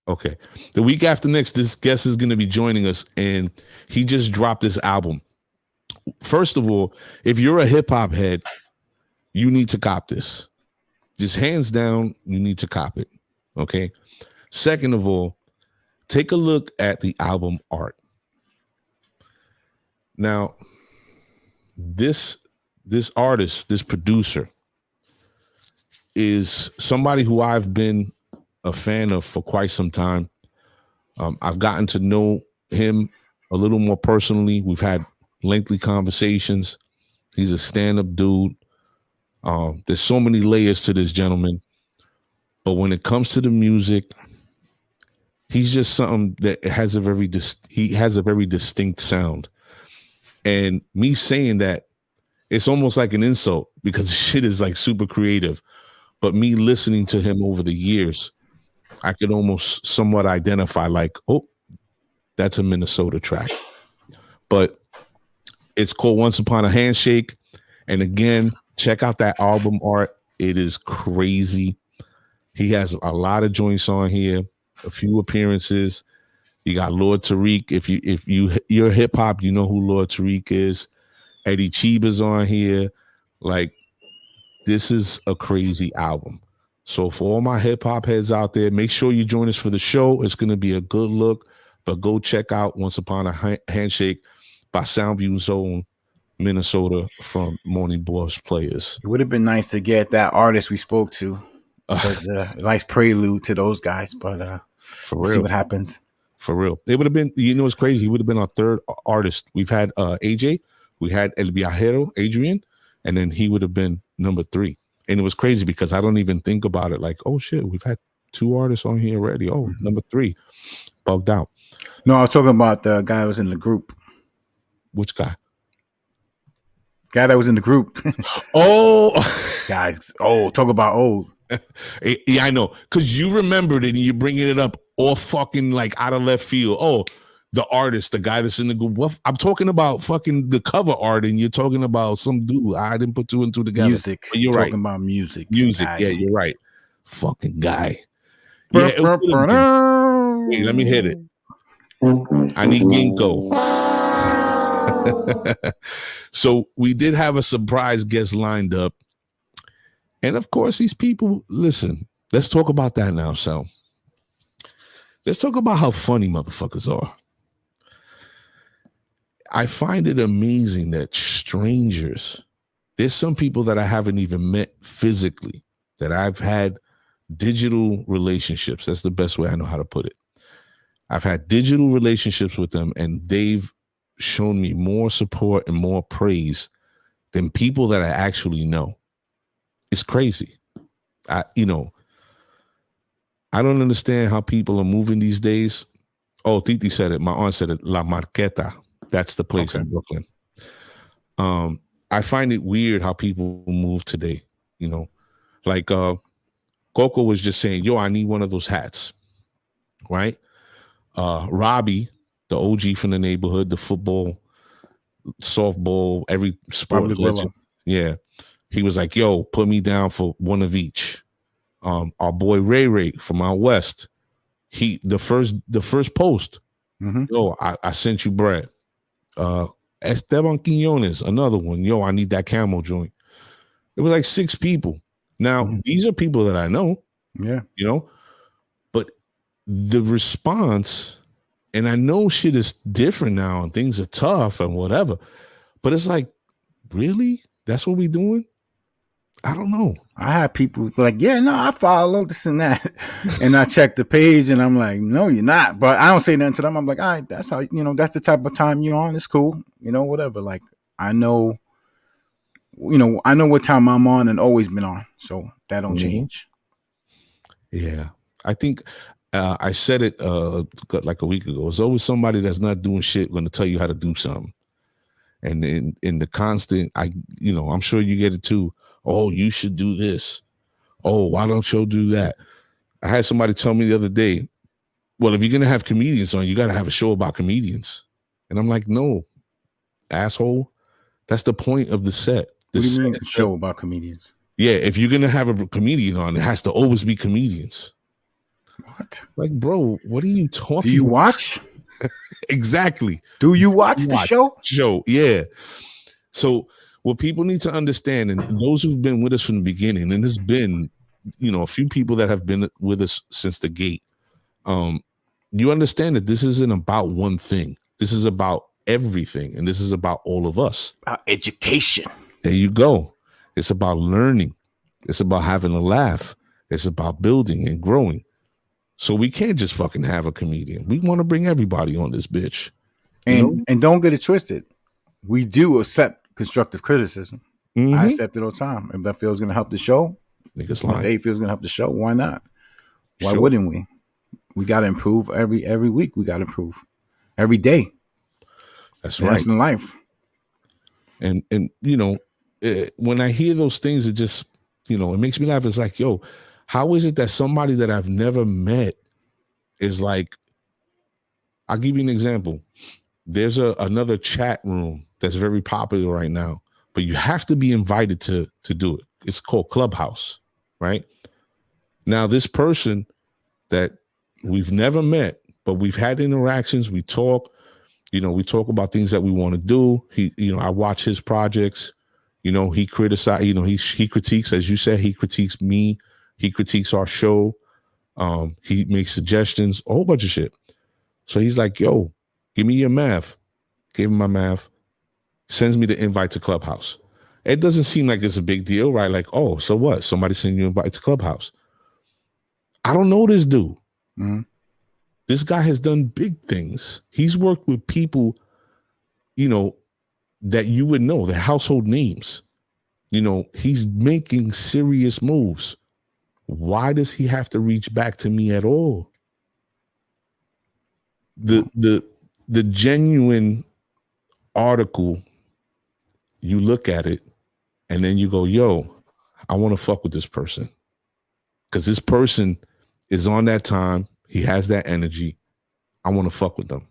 Speaker 1: Okay. The week after next, this guest is going to be joining us, and he just dropped this album. First of all, if you're a hip hop head, you need to cop this. Just hands down, you need to cop it. Okay. Second of all, take a look at the album art. Now, this artist, this producer, is somebody who I've been a fan of for quite some time. I've gotten to know him a little more personally. We've had lengthy conversations. He's a stand-up dude. There's so many layers to this gentleman, but when it comes to the music, he's just something that has a very distinct sound. And me saying that, it's almost like an insult because the shit is like super creative. but me listening to him over the years, I could almost somewhat identify like, oh, that's a Minnesota track. But it's called Once Upon a Handshake. And again, check out that album art. It is crazy. He has a lot of joints on here, a few appearances. You got Lord Tariq. If you're hip hop, you know who Lord Tariq is. Eddie Chiba's on here. Like, this is a crazy album. So for all my hip hop heads out there, make sure you join us for the show. It's going to be a good look, but go check out Once Upon a Handshake by Soundview Zone, Minnesota, from Morning Boss Players.
Speaker 2: It would have been nice to get that artist we spoke to as a nice prelude to those guys, but we'll see what happens.
Speaker 1: For real. It would have been, it's crazy. He would have been our third artist. We've had AJ, we had El Viajero, Adrian, and then he would have been number 3. And it was crazy because I don't even think about it like, oh shit, we've had 2 artists on here already. Oh, number 3. Bugged out.
Speaker 2: No, I was talking about the guy who was in the group.
Speaker 1: Which guy?
Speaker 2: Guy that was in the group.
Speaker 1: Oh,
Speaker 2: guys. Oh, talk about old.
Speaker 1: Yeah, I know. Because you remembered it and you're bringing it up all fucking like out of left field. Oh, the artist, the guy that's in the group. What? I'm talking about fucking the cover art, and you're talking about some dude. I didn't put 2 and 2 together.
Speaker 2: Music.
Speaker 1: But you're
Speaker 2: talking
Speaker 1: right.
Speaker 2: about music.
Speaker 1: Music.
Speaker 2: Guy.
Speaker 1: Yeah, you're right. Fucking guy. Yeah, hey, let me hit it. I need ginkgo. So we did have a surprise guest lined up. And of course, these people, listen, let's talk about that now, Sal. Let's talk about how funny motherfuckers are. I find it amazing that strangers, there's some people that I haven't even met physically, that I've had digital relationships. That's the best way I know how to put it. I've had digital relationships with them, and they've shown me more support and more praise than people that I actually know. It's crazy. I don't understand how people are moving these days. Oh, Titi said it. My aunt said it. La Marqueta. That's the place in Brooklyn. I find it weird how people move today. Like Coco was just saying, yo, I need one of those hats. Right? Robbie, the OG from the neighborhood, the football, softball, every sport legend. Yeah. He was like, yo, put me down for one of each. Our boy Ray from out west, the first post, yo, I sent you bread. Esteban Quinones, another one, yo, I need that camel joint. It was like 6 people. Now, these are people that I know.
Speaker 2: Yeah.
Speaker 1: But the response, and I know shit is different now and things are tough and whatever, but it's like, really? That's what we doing? I don't know.
Speaker 2: I have people like, yeah, no, I follow this and that. And I check the page and I'm like, no, you're not. But I don't say nothing to them. I'm like, all right, that's how, that's the type of time you're on. It's cool. Whatever. Like, I know what time I'm on and always been on. So that don't change.
Speaker 1: Yeah. I think I said it like a week ago. There's always somebody that's not doing shit going to tell you how to do something. And in the constant, I'm sure you get it too. Oh, you should do this. Oh, why don't you do that? I had somebody tell me the other day, well, if you're going to have comedians on, you got to have a show about comedians. And I'm like, no, asshole. That's the point of the set.
Speaker 2: What do you mean show about comedians?
Speaker 1: Yeah, if you're going to have a comedian on, it has to always be comedians.
Speaker 2: What?
Speaker 1: Like, bro, what are you talking about?
Speaker 2: Do you watch?
Speaker 1: Exactly.
Speaker 2: Do you watch the show?
Speaker 1: Yeah. So what people need to understand, and those who've been with us from the beginning, and there's been, a few people that have been with us since the gate, you understand that this isn't about one thing. This is about everything, and this is about all of us.
Speaker 2: About education.
Speaker 1: There you go. It's about learning. It's about having a laugh. It's about building and growing. So we can't just fucking have a comedian. We want to bring everybody on this bitch.
Speaker 2: And don't get it twisted. We do accept constructive criticism. I accept it all the time. If that feels going to help the show, if feels going to help the show, why not? Why wouldn't we? We got to improve every week. We got to improve every day.
Speaker 1: That's right.
Speaker 2: That's in life.
Speaker 1: And when I hear those things, it just, it makes me laugh. It's like, yo, how is it that somebody that I've never met is like, I'll give you an example. There's another chat room that's very popular right now, but you have to be invited to do it. It's called Clubhouse, right? Now, this person that we've never met, but we've had interactions, we talk about things that we want to do. I watch his projects. He criticizes, he critiques, as you said, he critiques me. He critiques our show. He makes suggestions, a whole bunch of shit. So he's like, yo, give me your math. Gave him my math. Sends me the invite to Clubhouse. It doesn't seem like it's a big deal, right? Like, oh, so what? Somebody send you an invite to Clubhouse. I don't know this dude.
Speaker 2: Mm-hmm.
Speaker 1: This guy has done big things. He's worked with people, that you would know, the household names. He's making serious moves. Why does he have to reach back to me at all? The genuine article, you look at it and then you go, yo, I want to fuck with this person. Because this person is on that time. He has that energy. I want to fuck with them.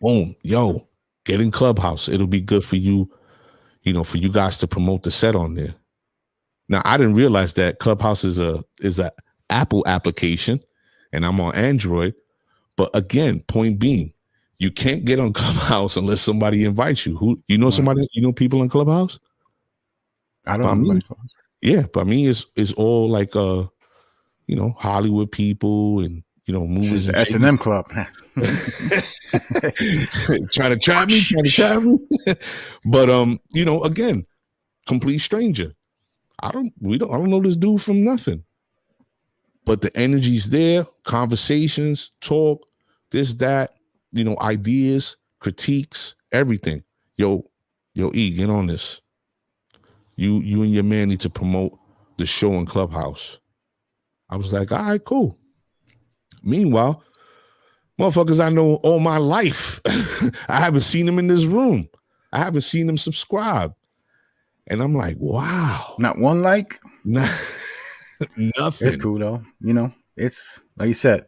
Speaker 1: Boom. Yo, get in Clubhouse. It'll be good for you, for you guys to promote the set on there. Now, I didn't realize that Clubhouse is a Apple application and I'm on Android. But again, point being, you can't get on Clubhouse unless somebody invites you. Somebody, people in Clubhouse?
Speaker 2: I don't know.
Speaker 1: Yeah, but it's all like Hollywood people and movies.
Speaker 2: It's an S&M club.
Speaker 1: trying to trap me. But again, complete stranger. I don't know this dude from nothing. But the energy's there, conversations, talk, this, that, ideas, critiques, everything. Yo, E, get on this. You and your man need to promote the show in Clubhouse. I was like, all right, cool. Meanwhile, motherfuckers I know all my life, I haven't seen them in this room. I haven't seen them subscribe. And I'm like, wow.
Speaker 2: Not one like?
Speaker 1: Nothing.
Speaker 2: It's cool though. It's like you said,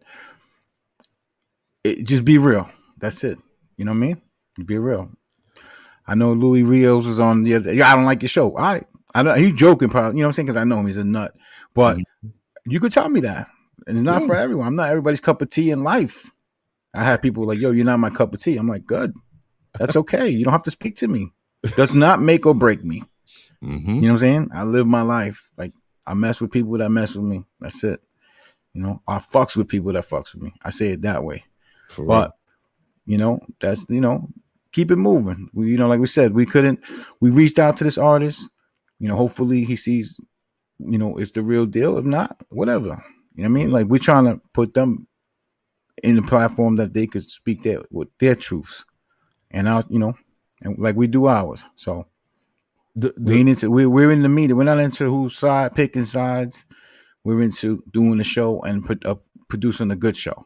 Speaker 2: just be real. That's it. You know what I mean? Be real. I know Louis Rios was on the other. Yeah, I don't like your show. I know he's joking, probably. You know what I'm saying? Because I know him. He's a nut. But you could tell me that. And it's not for everyone. I'm not everybody's cup of tea in life. I had people like, yo, you're not my cup of tea. I'm like, good. That's okay. You don't have to speak to me. It does not make or break me.
Speaker 1: Mm-hmm.
Speaker 2: You know what I'm saying? I live my life. Like, I mess with people that mess with me. That's it. I fucks with people that fucks with me. I say it that way. But, that's, keep it moving. Like we said, we reached out to this artist. Hopefully he sees, it's the real deal. If not, whatever. You know what I mean? Like, we're trying to put them in the platform that they could speak their truths. And and like we do ours. So we're in the media. We're not into who's side, picking sides. We're into doing the show and producing a good show.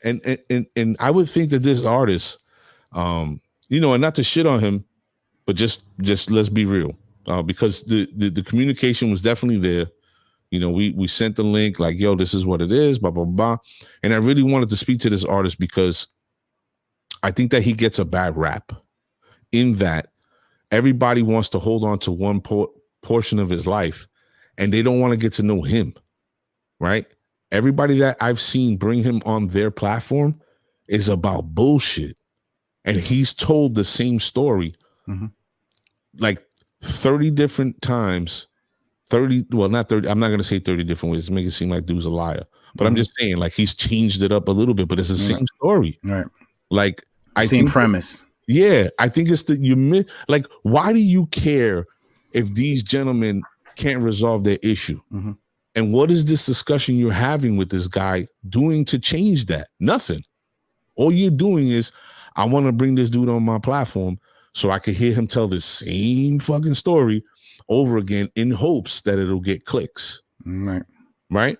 Speaker 1: And I would think that this artist, and not to shit on him, but just let's be real, because the communication was definitely there. We sent the link like, yo, this is what it is, blah, blah, blah. And I really wanted to speak to this artist because I think that he gets a bad rap in that everybody wants to hold on to one portion of his life and they don't want to get to know him, right? Everybody that I've seen bring him on their platform is about bullshit. And he's told the same story like 30 different times. 30, well, not 30. I'm not going to say 30 different ways to make it seem like dude's a liar. But I'm just saying, like, he's changed it up a little bit, but it's the same story.
Speaker 2: Right.
Speaker 1: Like,
Speaker 2: same premise.
Speaker 1: I think it's like, why do you care if these gentlemen can't resolve their issue? And what is this discussion you're having with this guy doing to change that? Nothing. All you're doing is, I want to bring this dude on my platform so I could hear him tell the same fucking story over again in hopes that it'll get clicks. Right?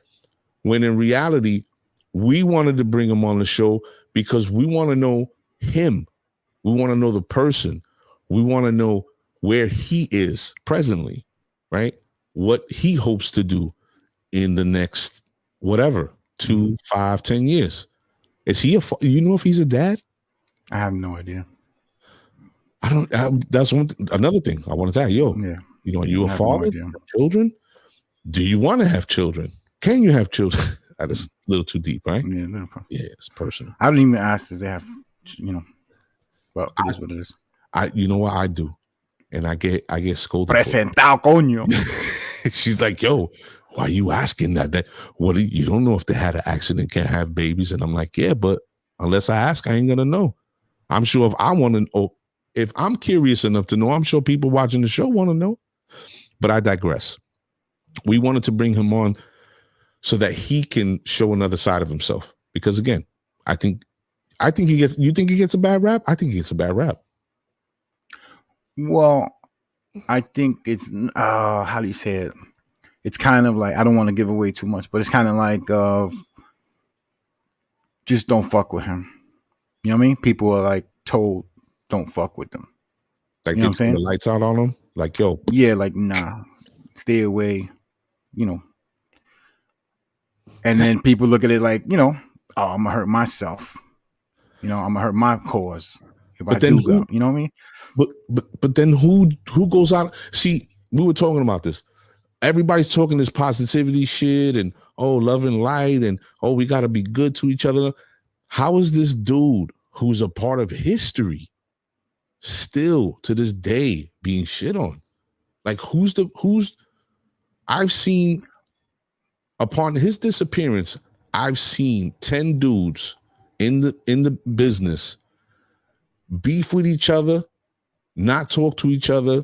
Speaker 1: When in reality, we wanted to bring him on the show because we want to know him. We want to know the person. We want to know where he is presently, right? what he hopes to do in the next whatever 2, 5, 10 years. Is he you know if he's a dad?
Speaker 2: I have no idea.
Speaker 1: That's another thing I want to tell you.
Speaker 2: Yeah.
Speaker 1: You know, are you a father? No children? Do you want to have children? Can you have children? That's a little too deep, right?
Speaker 2: Yeah,
Speaker 1: it's personal.
Speaker 2: I don't even ask if they have, well, it is what it is.
Speaker 1: You know what I do? And I get scolded.
Speaker 2: Presentao, coño.
Speaker 1: She's like, yo, why are you asking that? What you don't know if they had an accident, can't have babies. And I'm like, yeah, but unless I ask, I ain't gonna know. I'm sure if I want to know, if I'm curious enough to know, I'm sure people watching the show want to know. But I digress. We wanted to bring him on so that he can show another side of himself. Because again, I think he gets. You think he gets a bad rap? I think he gets a bad rap.
Speaker 2: Well, I think it's how do you say it? It's kind of like, I don't want to give away too much, but it's kind of like just don't fuck with him. You know what I mean? People are like told don't fuck with them.
Speaker 1: Like, you know what I'm saying? The lights out on him. Like, yo,
Speaker 2: yeah, like nah, stay away. And then people look at it like, oh, I'm gonna hurt myself. I'm gonna hurt my cause if I do go. You know what I mean?
Speaker 1: But then who goes out? See, we were talking about this. Everybody's talking this positivity shit and love and light and we got to be good to each other. How is this dude who's a part of history still to this day being shit on? Like I've seen upon his disappearance, I've seen 10 dudes in the business beef with each other, not talk to each other,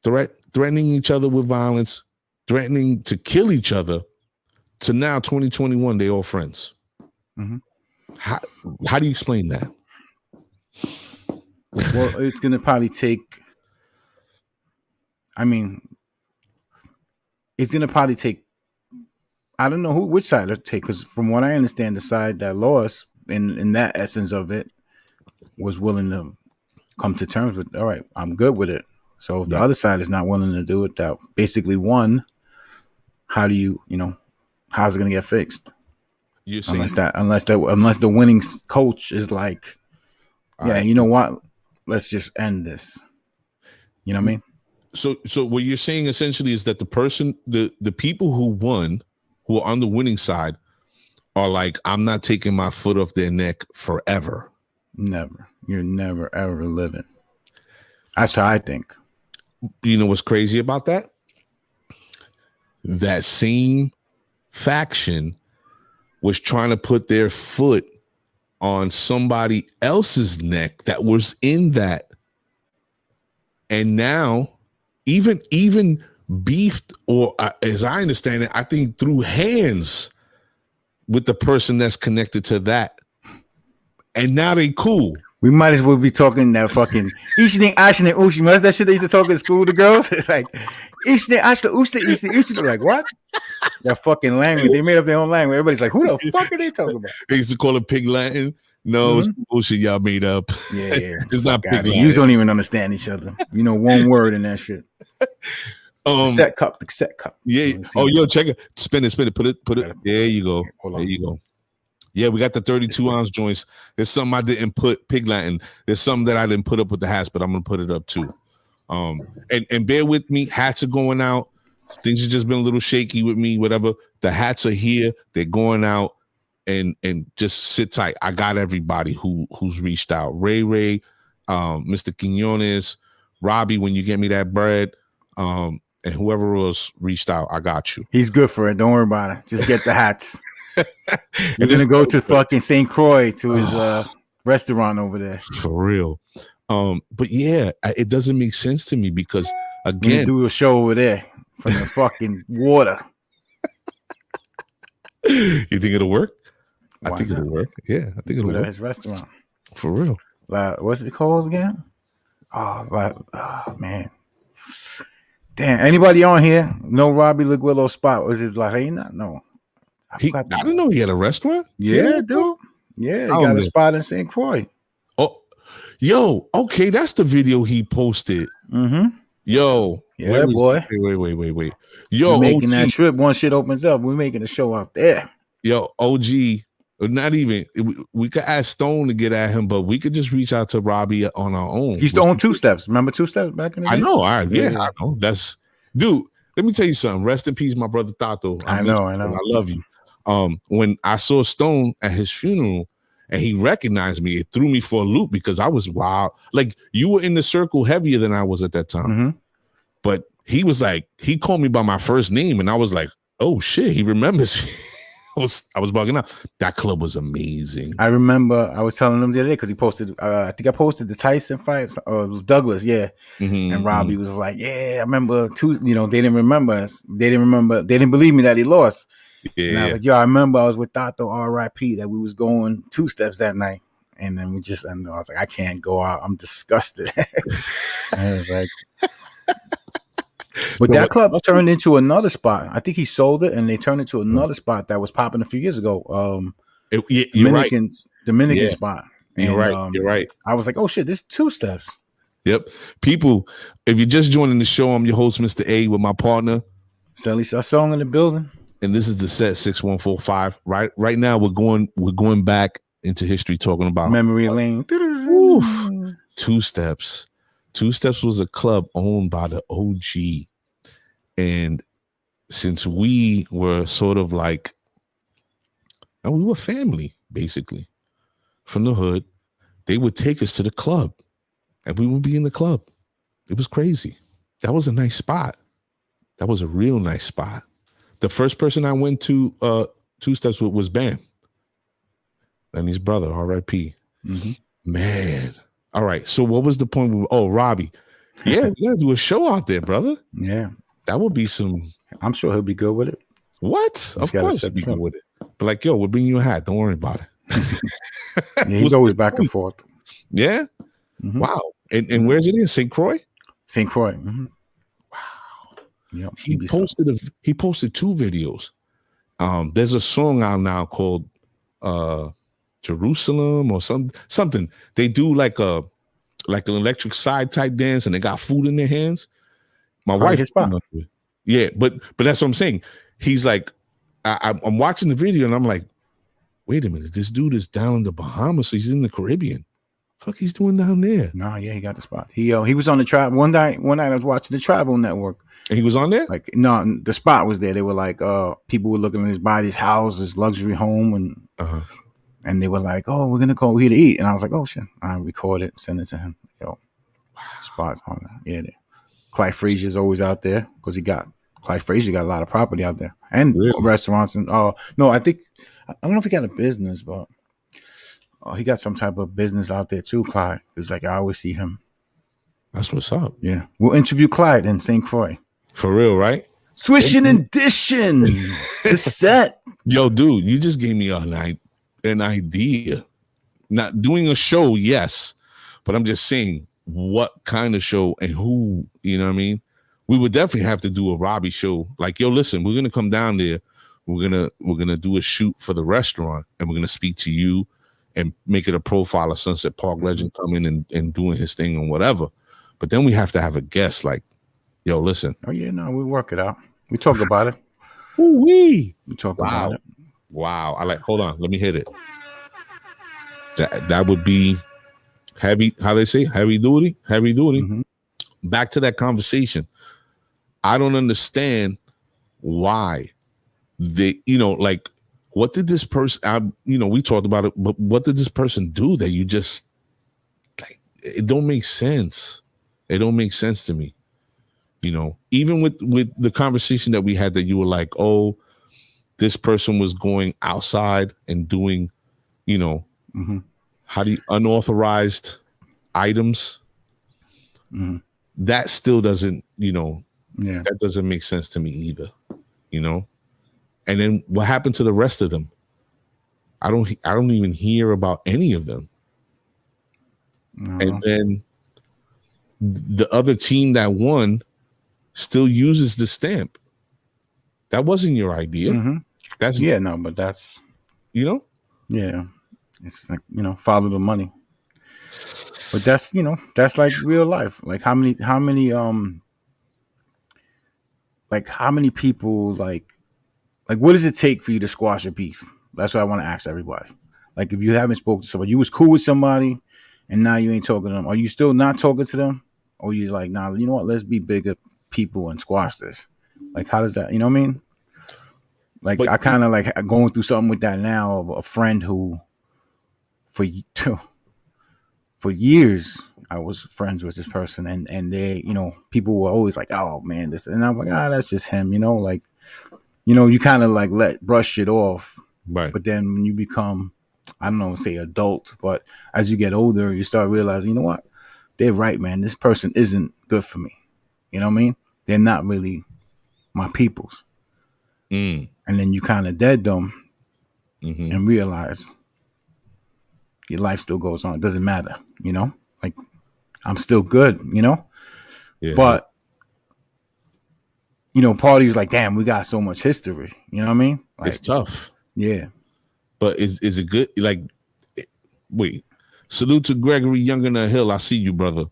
Speaker 1: threatening each other with violence, threatening to kill each other, to now 2021, they all friends.
Speaker 2: Mm-hmm.
Speaker 1: How do you explain that?
Speaker 2: Well, it's going to probably take, I don't know which side it'll take, because from what I understand, the side that lost in that essence of it was willing to come to terms with, all right, I'm good with it. So if the other side is not willing to do it, that basically won, how do you, how's it going to get fixed?
Speaker 1: You're saying
Speaker 2: unless the winning coach is like, yeah, you know what? Let's just end this. You know what I mean?
Speaker 1: So what you're saying essentially is that the people who won, who are on the winning side, are like, I'm not taking my foot off their neck forever.
Speaker 2: Never. You're never, ever living. That's how I think.
Speaker 1: You know what's crazy about that? That same faction was trying to put their foot on somebody else's neck that was in that. And now, even beefed, or as I understand it, I think threw hands with the person that's connected to that. And now they cool.
Speaker 2: We might as well be talking that fucking Ishne, Ashne, Ushne. That's that shit they used to talk in school, the girls. Like Ishne, Ashne, Ushne, Ishne, Ushne. Like what? That fucking language. They made up their own language. Everybody's like, who the fuck are they talking about?
Speaker 1: They used to call it pig Latin. No, it's bullshit y'all made up.
Speaker 2: Yeah.
Speaker 1: It's not pig Latin.
Speaker 2: You don't even understand each other. One word in that shit. The set cup.
Speaker 1: Yeah. Oh, yo, check it. Spin it. Put it. There you go. There you go. Yeah, we got the 32-ounce joints. There's some I didn't put pig Latin. There's some that I didn't put up with the hats, but I'm gonna put it up too. And bear with me. Hats are going out. Things have just been a little shaky with me. Whatever. The hats are here. They're going out. And just sit tight. I got everybody who's reached out. Ray, Mr. Quinones, Robbie. When you get me that bread, and whoever else reached out, I got you.
Speaker 2: He's good for it. Don't worry about it. Just get the hats. You're gonna go to fucking St. Croix to his restaurant over there.
Speaker 1: For real. But yeah, it doesn't make sense to me because again,
Speaker 2: do a show over there from the fucking water.
Speaker 1: You think it'll work? I think it'll work. Yeah, I think it'll work.
Speaker 2: His restaurant.
Speaker 1: For real.
Speaker 2: What's it called again? Oh man. Damn. Anybody on here? No Robbie Liguillo spot. Was it La Reina? No.
Speaker 1: I didn't know he had a restaurant.
Speaker 2: Yeah, dude. Yeah, he got a spot in St. Croix.
Speaker 1: Oh, yo, okay, that's the video he posted.
Speaker 2: Mm-hmm.
Speaker 1: Yo,
Speaker 2: Yeah, boy.
Speaker 1: Wait. Yo,
Speaker 2: we're making
Speaker 1: OG.
Speaker 2: that trip. Once shit opens up, we're making a show out there.
Speaker 1: Yo, OG. Not even. We could ask Stone to get at him, but we could just reach out to Robbie on our own.
Speaker 2: He's on 2 steps. Remember 2 steps back in the day?
Speaker 1: I know. I know. That's dude. Let me tell you something. Rest in peace, my brother Tato.
Speaker 2: I know.
Speaker 1: I love you. When I saw Stone at his funeral and he recognized me, it threw me for a loop because I was wild. Like you were in the circle heavier than I was at that time.
Speaker 2: Mm-hmm.
Speaker 1: But he was like, he called me by my first name, and I was like, oh shit, he remembers me. I was bugging out. That club was amazing.
Speaker 2: I remember I was telling him the other day because he posted. I think I posted the Tyson fight. It was Douglas, yeah.
Speaker 1: Mm-hmm,
Speaker 2: and Robbie was like, "Yeah, I remember too." They didn't remember us. They didn't believe me that he lost.
Speaker 1: Yeah.
Speaker 2: And I was like, "Yo, I remember I was with Tato, R.I.P. That we was going 2 steps that night." And then and I was like, "I can't go out. I'm disgusted." I was like. But that club turned into another spot. I think he sold it, and they turned it to another spot that was popping a few years ago. Dominican spot. And,
Speaker 1: You're right.
Speaker 2: I was like, oh shit, this is 2 steps.
Speaker 1: Yep. People, if you're just joining the show, I'm your host, Mr. A, with my partner.
Speaker 2: Sally Song in the building.
Speaker 1: And this is the set 6145. Right now, we're going back into history, talking about
Speaker 2: memory lane.
Speaker 1: 2 steps. 2 Steps was a club owned by the OG. And since we were sort of like, we were family, basically, from the hood, they would take us to the club and we would be in the club. It was crazy. That was a nice spot. That was a real nice spot. The first person I went to 2 Steps with was Bam. And his brother, R.I.P.
Speaker 2: Mm-hmm.
Speaker 1: Man. All right. So what was the point? Robbie. Yeah, we gotta do a show out there, brother.
Speaker 2: Yeah.
Speaker 1: That would be some.
Speaker 2: I'm sure he'll be good with it.
Speaker 1: What? Of course he'll be good with it. But like, yo, we'll bring you a hat. Don't worry about it.
Speaker 2: Yeah, he's always back and forth.
Speaker 1: Yeah?
Speaker 2: Mm-hmm.
Speaker 1: Wow. And where's it in? St. Croix?
Speaker 2: St. Croix. Mm-hmm.
Speaker 1: Wow.
Speaker 2: Yep.
Speaker 1: He posted 2 videos. There's a song out now called Jerusalem or something. They do like an electric side type dance and they got food in their hands. My wife, yeah, but that's what I'm saying. He's like, I'm watching the video and I'm like, wait a minute, this dude is down in the Bahamas, so he's in the Caribbean. Fuck, he's doing down there?
Speaker 2: No, yeah, he got the spot. He was on the travel one night. I was watching the Travel Network,
Speaker 1: and he was on there.
Speaker 2: Like, no, the spot was there. They were like, people were looking at his house, his luxury home, and and they were like, oh, we're gonna go here to eat, and I was like, oh shit, I record it, send it to him. Yo, spots on there. Yeah, Clyde Frazier's always out there because Clyde Frazier got a lot of property out there and restaurants and no, I don't know if he got a business, but he got some type of business out there too. Clyde, it's like I always see him.
Speaker 1: That's what's up.
Speaker 2: Yeah, we'll interview Clyde in St. Croix
Speaker 1: for real, right?
Speaker 2: Swishing and dishing the set.
Speaker 1: Yo, dude, you just gave me an idea. Not doing a show, yes, but I'm just saying what kind of show and who, you know what I mean? We would definitely have to do a Robbie show. Like, yo, listen, we're gonna come down there. We're gonna do a shoot for the restaurant, and we're gonna speak to you and make it a profile of Sunset Park legend coming and doing his thing and whatever. But then we have to have a guest. Like, yo, listen.
Speaker 2: Oh yeah, no, we work it out. We talk about it.
Speaker 1: We
Speaker 2: talk about it.
Speaker 1: Wow. Hold on. Let me hit it. That would be heavy. How they say heavy duty. Mm-hmm. Back to that conversation. I don't understand why like, what did this person, we talked about it, but what did this person do that you just, like, it don't make sense. It don't make sense to me. Even with the conversation that we had that you were like, oh, this person was going outside and doing,
Speaker 2: mm-hmm.
Speaker 1: how do you, unauthorized items.
Speaker 2: Mm-hmm.
Speaker 1: That still doesn't, that doesn't make sense to me either, And then what happened to the rest of them? I don't even hear about any of them.
Speaker 2: No.
Speaker 1: And then the other team that won still uses the stamp. That wasn't your idea.
Speaker 2: Mm-hmm.
Speaker 1: That's
Speaker 2: but that's yeah. It's like, follow the money. But that's like real life. Like how many like how many people like what does it take for you to squash a beef? That's what I want to ask everybody. Like if you haven't spoken to somebody, you was cool with somebody and now you ain't talking to them. Are you still not talking to them? Or you like, nah, you know what? Let's be bigger people and squash this. Like how does that, you know what I mean? Like I kind of like going through something with that now of a friend who for years I was friends with this person and they, you know, people were always like, oh man, this, and I'm like, that's just him, you know, like, you know, you kind of like brush it off.
Speaker 1: Right.
Speaker 2: But then when you become, I don't know, say adult, but as you get older, you start realizing, you know what? They're right, man. This person isn't good for me. You know what I mean? They're not really my peoples. And then you kind of dead them and realize your life still goes on. It doesn't matter, you know? Like, I'm still good, you know? Yeah. But, you know, parties like, damn, we got so much history. You know what I mean? Like,
Speaker 1: it's tough.
Speaker 2: Yeah.
Speaker 1: But is it good? Like, wait. Salute to Gregory Younger than Hill. I see you, brother.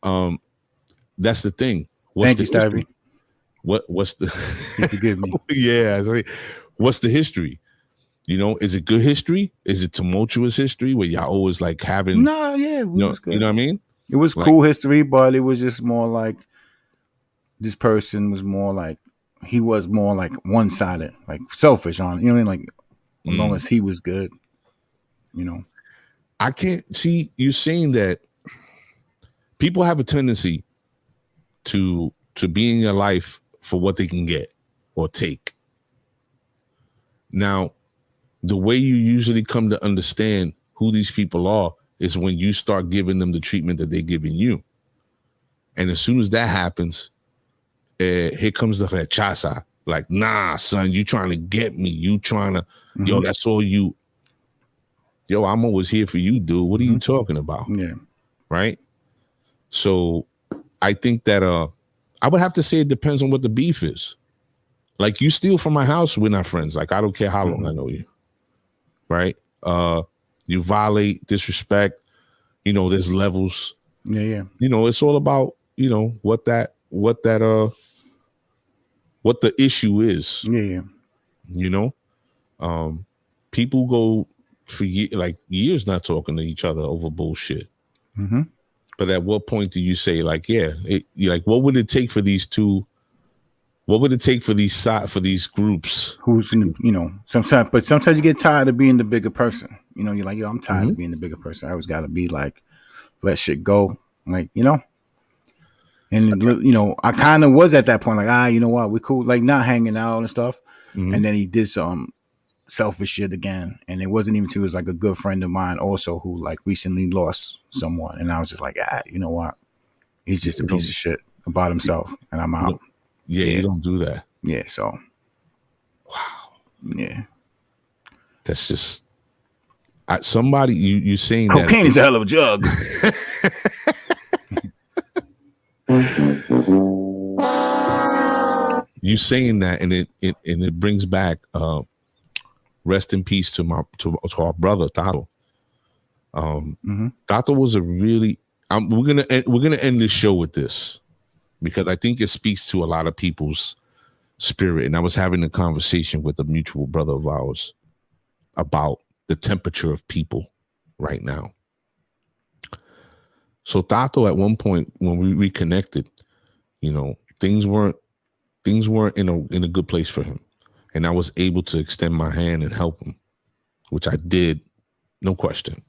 Speaker 1: That's the thing. What's the history? What's the
Speaker 2: forgive me?
Speaker 1: Yeah. What's the history? You know, is it good history? Is it tumultuous history where y'all always like having?
Speaker 2: No, yeah, it was good.
Speaker 1: You know what I mean?
Speaker 2: It was like, cool history, but it was just more like this person was more like he was more like one-sided, like selfish on. You know what I mean? Like as long as he was good, you know.
Speaker 1: I can't see you saying that people have a tendency to be in your life for what they can get or take. Now, the way you usually come to understand who these people are is when you start giving them the treatment that they're giving you. And as soon as that happens, here comes the rechaza. Like, nah, son, you trying to get me. You trying to, yo, that's all you. Yo, I'm always here for you, dude. What are you talking about?
Speaker 2: Yeah.
Speaker 1: Right? So I think that I would have to say it depends on what the beef is. Like, you steal from my house, we're not friends. Like, I don't care how long I know you. Right? You violate, disrespect, you know, there's levels.
Speaker 2: Yeah.
Speaker 1: You know, it's all about, you know, what the issue is.
Speaker 2: Yeah.
Speaker 1: You know? People go for years not talking to each other over bullshit. But at what point do you say, like, yeah, what would it take for these two? What would it take for these groups?
Speaker 2: Who's in the, you know, sometimes you get tired of being the bigger person. You know, you're like, yo, I'm tired of being the bigger person. I always got to be like, let shit go. Like, you know, and you know, I kind of was at that point, like, you know what, we cool, like not hanging out and stuff. And then he did some selfish shit again, and it wasn't even till he was like a good friend of mine also who like recently lost someone, and I was just like, you know what, he's just a piece of shit about himself, and I'm out.
Speaker 1: Yeah, you don't do that.
Speaker 2: Yeah, so
Speaker 1: wow.
Speaker 2: Yeah,
Speaker 1: that's just somebody you saying
Speaker 2: cocaine is a hell of a drug.
Speaker 1: You saying that, and it brings back rest in peace to our brother Tato. Tato was a really we're gonna end this show with this because I think it speaks to a lot of people's spirit. And I was having a conversation with a mutual brother of ours about the temperature of people right now. So Tato, at one point when we reconnected, you know, things weren't in a good place for him. And I was able to extend my hand and help him, which I did, no question.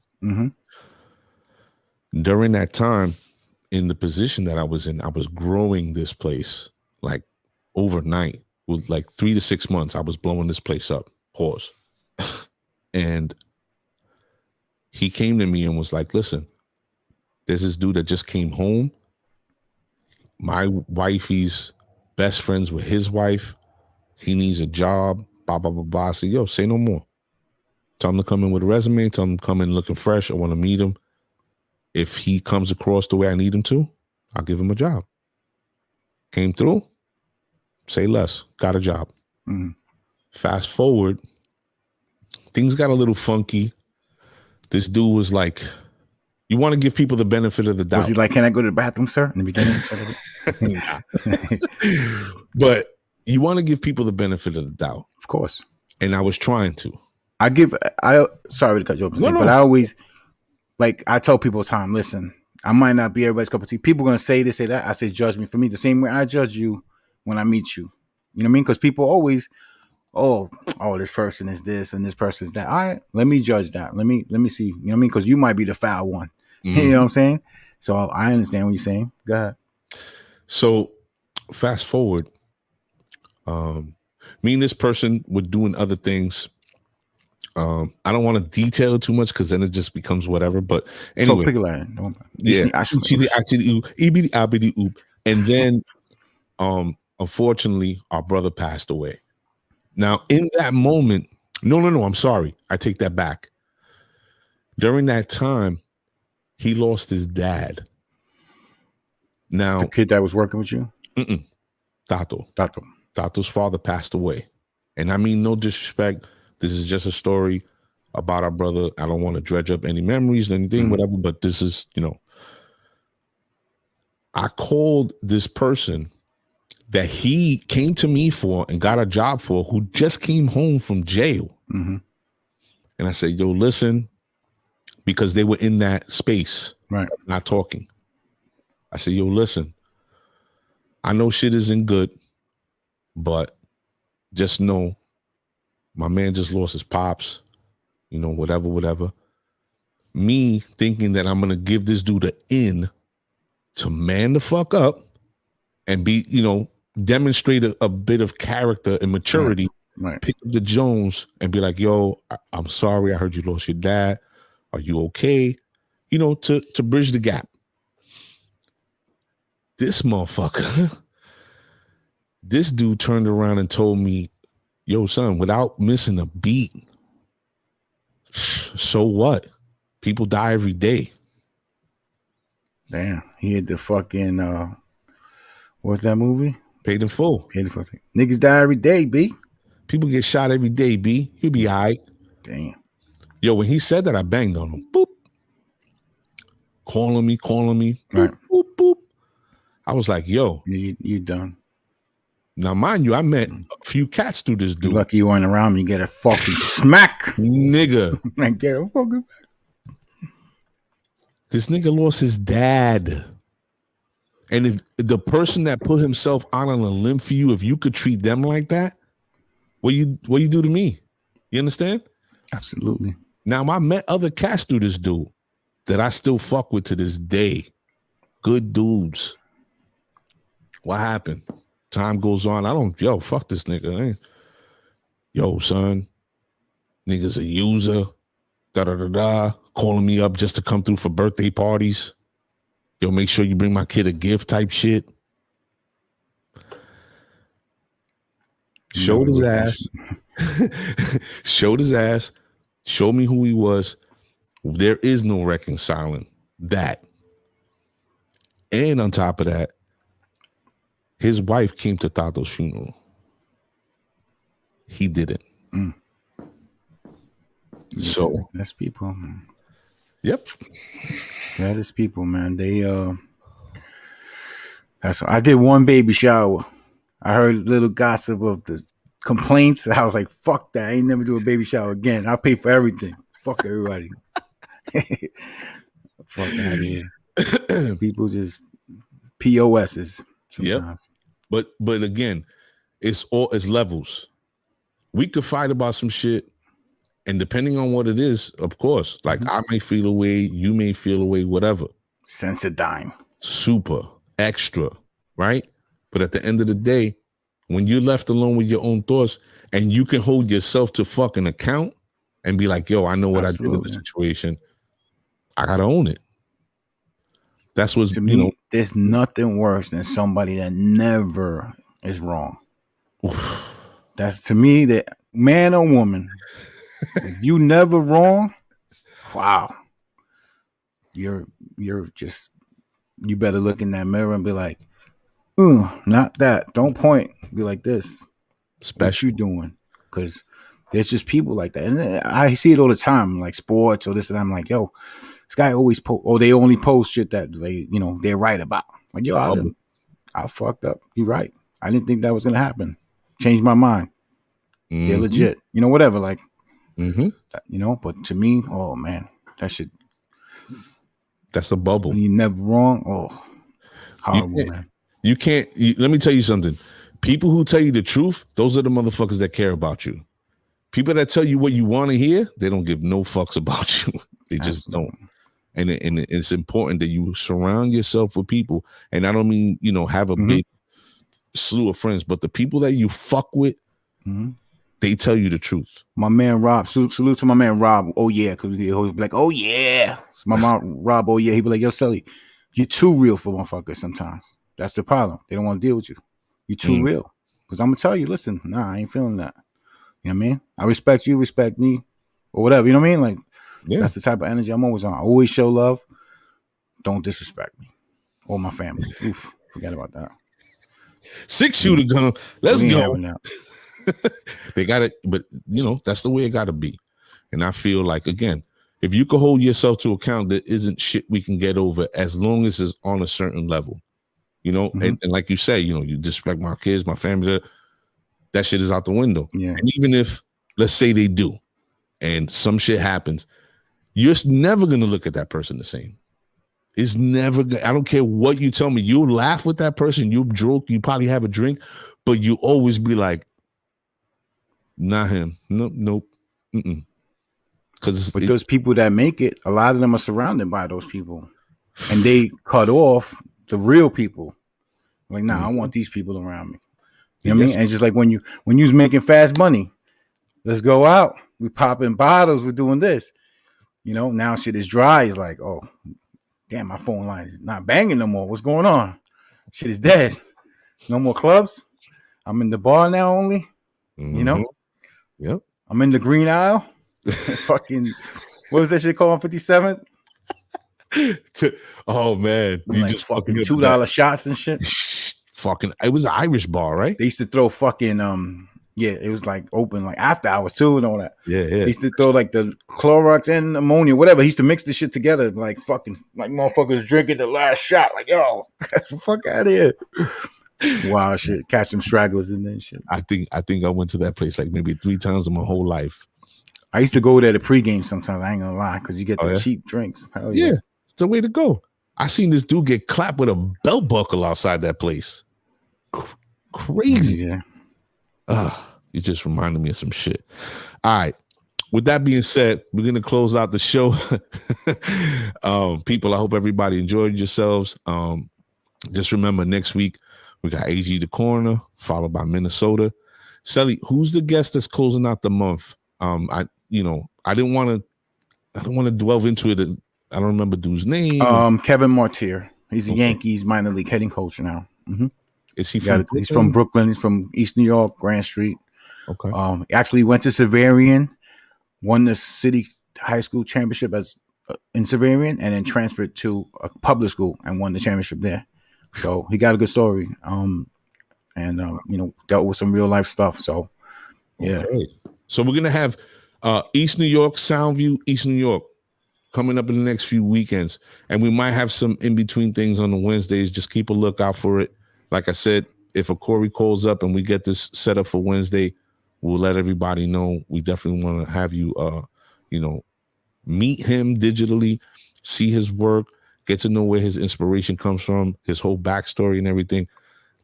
Speaker 1: During that time, in the position that I was in, I was growing this place like overnight. With like 3 to 6 months, I was blowing this place up. Pause. And he came to me and was like, listen, there's this dude that just came home. My wifey's best friends with his wife. He needs a job. Blah, blah, blah, blah. I said, yo, say no more. Tell him to come in with a resume. Tell him to come in looking fresh. I want to meet him. If he comes across the way I need him to, I'll give him a job. Came through. Say less. Got a job. Fast forward. Things got a little funky. This dude was like, You want to give people the benefit of the doubt.
Speaker 2: Was he like, "Can I go to the bathroom, sir?" In the beginning,
Speaker 1: but you want to give people the benefit of the doubt,
Speaker 2: of course.
Speaker 1: And I was trying to.
Speaker 2: Sorry to cut you off,
Speaker 1: No.
Speaker 2: but I always I tell people all the time, listen, I might not be everybody's cup of tea. People are gonna say this, say that. I say, judge me for me the same way I judge you when I meet you. You know what I mean? Because people always, oh, this person is this and this person is that. All right, let me judge that. Let me see. You know what I mean? Because you might be the foul one. Mm-hmm. You know what I'm saying? So I understand what you're saying. Go ahead.
Speaker 1: So fast forward, me and this person were doing other things. I don't want to detail it too much because then it just becomes whatever. But anyway, and then, unfortunately, our brother passed away. Now, in that moment, no, I'm sorry, I take that back. During that time, he lost his dad. Now,
Speaker 2: the kid that was working with you,
Speaker 1: Tato's father passed away, and I mean no disrespect. This is just a story about our brother. I don't want to dredge up any memories or anything, whatever, but this is, I called this person that he came to me for and got a job for, who just came home from jail. Mm-hmm. And I said, yo, listen, because they were in that space,
Speaker 2: right,
Speaker 1: not talking. I said, yo, listen, I know shit isn't good, but just know my man just lost his pops, whatever. Me thinking that I'm going to give this dude an in to man the fuck up and be, demonstrate a bit of character and maturity,
Speaker 2: right.
Speaker 1: Pick up the Jones and be like, yo, I'm sorry. I heard you lost your dad. Are you okay? To bridge the gap. This motherfucker, this dude turned around and told me, yo, son, without missing a beat, so what? People die every day.
Speaker 2: Damn, he had the fucking, what's that movie?
Speaker 1: Paid in Full.
Speaker 2: Niggas die every day, B.
Speaker 1: People get shot every day, B. You'll be all right.
Speaker 2: Damn.
Speaker 1: Yo, when he said that, I banged on him. Boop. Calling me. Boop,
Speaker 2: right.
Speaker 1: Boop, boop. I was like, yo.
Speaker 2: You done.
Speaker 1: Now, mind you, I met a few cats through this dude.
Speaker 2: You're lucky you weren't around me. You get a fucking smack.
Speaker 1: Nigga.
Speaker 2: I get a fucking
Speaker 1: This nigga lost his dad. And if the person that put himself out on a limb for you, if you could treat them like that, what you do to me? You understand?
Speaker 2: Absolutely.
Speaker 1: Now, I met other cats through this dude that I still fuck with to this day. Good dudes. What happened? Time goes on. Fuck this nigga. Yo, son, nigga's a user. Calling me up just to come through for birthday parties. Yo, make sure you bring my kid a gift type shit. Showed his ass. Showed his ass. Showed me who he was. There is no reconciling that. And on top of that, his wife came to Tato's funeral. He didn't. So
Speaker 2: that's people, man.
Speaker 1: Yep.
Speaker 2: That is people, man. They I did one baby shower. I heard little gossip of the complaints. I was like, fuck that. I ain't never do a baby shower again. I'll pay for everything. Fuck everybody. Fuck out of here. People just POSs sometimes.
Speaker 1: Yep. But again, it's levels. We could fight about some shit. And depending on what it is, of course, like I may feel a way, you may feel a way, whatever.
Speaker 2: Sensodyne.
Speaker 1: Super, extra, right? But at the end of the day, when you're left alone with your own thoughts and you can hold yourself to fucking account and be like, yo, I know what I did in the situation. I got to own it. That's what,
Speaker 2: to me, there's nothing worse than somebody that never is wrong. That's to me, that man or woman, if you never wrong, wow. You're just, you better look in that mirror and be like, not that. Don't point. Be like this.
Speaker 1: Special.
Speaker 2: What you doing? Because There's just people like that, and I see it all the time, like sports or this and that. I'm like, yo, this guy always post, or they only post shit that they're right about. Like, yo, I fucked up. You're right. I didn't think that was gonna happen. Changed my mind. They're legit. Whatever. Like, But to me, oh man, that shit.
Speaker 1: That's a bubble.
Speaker 2: You never wrong. Oh, horrible, man.
Speaker 1: You can't. Let me tell you something. People who tell you the truth, those are the motherfuckers that care about you. People that tell you what you want to hear, they don't give no fucks about you. They just don't. And it's important that you surround yourself with people. And I don't mean, have a big slew of friends, but the people that you fuck with, they tell you the truth.
Speaker 2: My man Rob, salute to my man Rob. Oh yeah, because he always be like, oh yeah. So my mom Rob, oh yeah, he be like, yo, Sully, you're too real for motherfuckers sometimes. That's the problem. They don't want to deal with you. You're too real. Because I'm gonna tell you, listen, nah, I ain't feeling that. You know what I mean? I respect you, respect me, or whatever. You know what I mean? Like, that's the type of energy I'm always on. I always show love. Don't disrespect me or my family. Oof, forget about that.
Speaker 1: 6-shooter gun. Let's go. They got it, but that's the way it got to be. And I feel like, again, if you can hold yourself to account, there isn't shit we can get over as long as it's on a certain level. And like you say, you disrespect my kids, my family. That shit is out the window. Yeah. And even if, let's say they do, and some shit happens, you're never going to look at that person the same. It's never, I don't care what you tell me. You'll laugh with that person. You'll joke. You probably have a drink, but you always be like, not him. Nope.
Speaker 2: But those people that make it, a lot of them are surrounded by those people. And they cut off the real people. Like, nah, I want these people around me. You know what I mean? And just like when you was making fast money, let's go out. We popping bottles. We're doing this. Now shit is dry. It's like, oh, damn, my phone line is not banging no more. What's going on? Shit is dead. No more clubs. I'm in the bar now only.
Speaker 1: Yep.
Speaker 2: I'm in the green aisle. Fucking, what was that shit called on 57th?
Speaker 1: Oh man,
Speaker 2: you just fucking $2 shots and shit.
Speaker 1: Fucking, it was an Irish bar, right?
Speaker 2: They used to throw fucking it was like open like after hours too and all that.
Speaker 1: Yeah.
Speaker 2: They used to throw like the Clorox and ammonia, whatever. He used to mix the shit together, like fucking like motherfuckers drinking the last shot. Like, yo, get the fuck out of here. Wow, shit. Catch some stragglers in there and shit.
Speaker 1: I think I went to that place like maybe 3 times in my whole life.
Speaker 2: I used to go there to pregame sometimes. I ain't gonna lie, because you get the cheap drinks. Hell yeah,
Speaker 1: it's the way to go. I seen this dude get clapped with a belt buckle outside that place. Crazy.
Speaker 2: Yeah.
Speaker 1: You just reminded me of some shit. All right. With that being said, we're gonna close out the show. People, I hope everybody enjoyed yourselves. Just remember, next week we got AG the Coroner, followed by Minnesota. Sally, who's the guest that's closing out the month? I didn't want to delve into it. I don't remember dude's name.
Speaker 2: Kevin Martier. He's a Yankees minor league hitting coach now. Mm-hmm.
Speaker 1: Is he from Brooklyn?
Speaker 2: He's from Brooklyn. He's from East New York, Grand Street.
Speaker 1: Okay.
Speaker 2: He actually went to Severian, won the city high school championship in Severian, and then transferred to a public school and won the championship there. So he got a good story. Dealt with some real life stuff. So yeah.
Speaker 1: Okay. So we're gonna have East New York, Soundview, East New York coming up in the next few weekends, and we might have some in between things on the Wednesdays. Just keep a lookout for it. Like I said, if Acori calls up and we get this set up for Wednesday, we'll let everybody know. We definitely want to have you, meet him digitally, see his work, get to know where his inspiration comes from, his whole backstory and everything.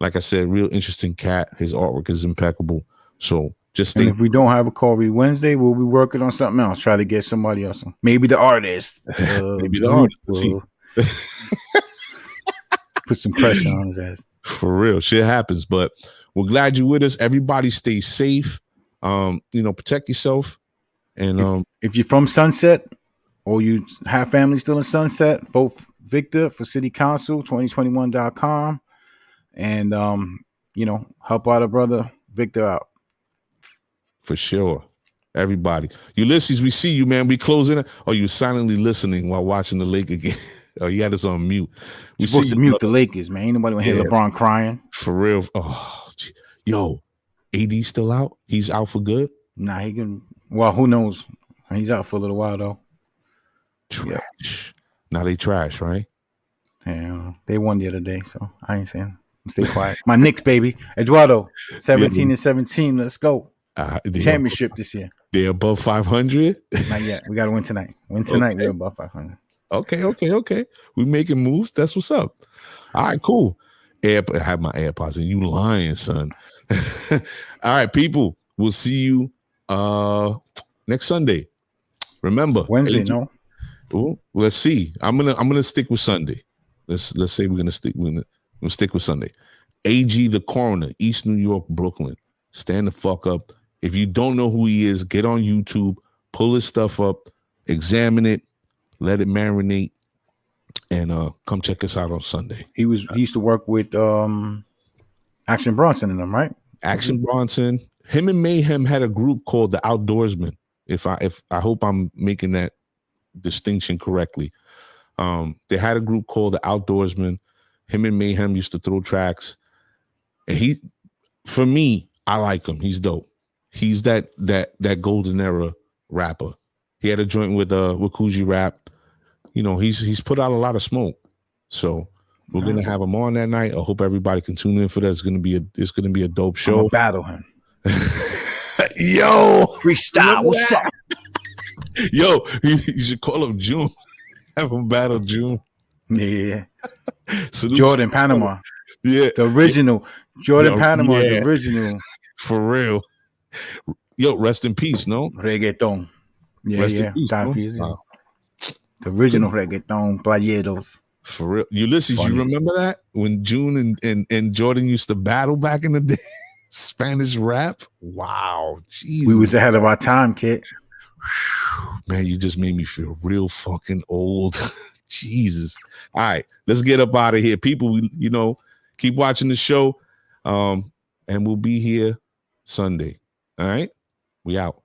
Speaker 1: Like I said, real interesting cat. His artwork is impeccable. So just
Speaker 2: and if we don't have Acori Wednesday, we'll be working on something else. Try to get somebody else. Maybe the artist.
Speaker 1: Maybe the artist.
Speaker 2: Put some pressure on his ass.
Speaker 1: For real. Shit happens. But we're glad you're with us. Everybody stay safe. Protect yourself. And
Speaker 2: if you're from Sunset or you have family still in Sunset, vote Victor for City Council, 2021.com. And help out a brother Victor out.
Speaker 1: For sure. Everybody. Ulysses, we see you, man. We closing it. Or you silently listening while watching the lake again. Oh, you had us on mute.
Speaker 2: We're supposed to mute the Lakers, man. Ain't nobody want to hear LeBron crying.
Speaker 1: For real. Oh, yo, AD still out? He's out for good?
Speaker 2: Nah, he can. Well, who knows? He's out for a little while though.
Speaker 1: Trash. Yep. Now they trash, right?
Speaker 2: Yeah, they won the other day, so I ain't saying. Stay quiet. My Knicks, baby. Eduardo, 17 and 17. Let's go. Championship this year.
Speaker 1: They're above 500.
Speaker 2: Not yet. We got to win tonight. Win tonight. Okay. We're above 500.
Speaker 1: Okay. We making moves. That's what's up. All right, cool. I have my AirPods, and you lying, son. All right, people. We'll see you next Sunday. Remember,
Speaker 2: Wednesday. No.
Speaker 1: Ooh, let's see. I'm gonna stick with Sunday. Let's say we're gonna stick with Sunday. AG the Coroner, East New York, Brooklyn. Stand the fuck up. If you don't know who he is, get on YouTube, pull his stuff up, examine it, let it marinate, and come check us out on Sunday.
Speaker 2: He used to work with Action Bronson in them, right?
Speaker 1: Action Bronson. Him and Mayhem had a group called the Outdoorsmen. If I hope I'm making that distinction correctly. They had a group called the Outdoorsmen. Him and Mayhem used to throw tracks. And for me, I like him. He's dope. He's that golden era rapper. He had a joint with Coogee Rap. You know, he's put out a lot of smoke. So we're gonna have him on that night. I hope everybody can tune in for that. It's gonna be a dope show.
Speaker 2: I'm gonna battle him.
Speaker 1: Yo,
Speaker 2: freestyle. What's up?
Speaker 1: Yo, you should call him June. Have him battle June.
Speaker 2: Yeah. Jordan Panama.
Speaker 1: Yeah.
Speaker 2: The original. Jordan Panama, the original.
Speaker 1: For real. Yo, rest in peace, no?
Speaker 2: Reggaeton. Yeah,
Speaker 1: rest in peace, no?
Speaker 2: Wow. The original reggaeton, playeros.
Speaker 1: For real. Ulysses, you remember that? When June and Jordan used to battle back in the day? Spanish rap? Wow. Jesus.
Speaker 2: We was ahead of our time, kid.
Speaker 1: Man, you just made me feel real fucking old. Jesus. All right, let's get up out of here. People, keep watching the show. And we'll be here Sunday. All right? We out.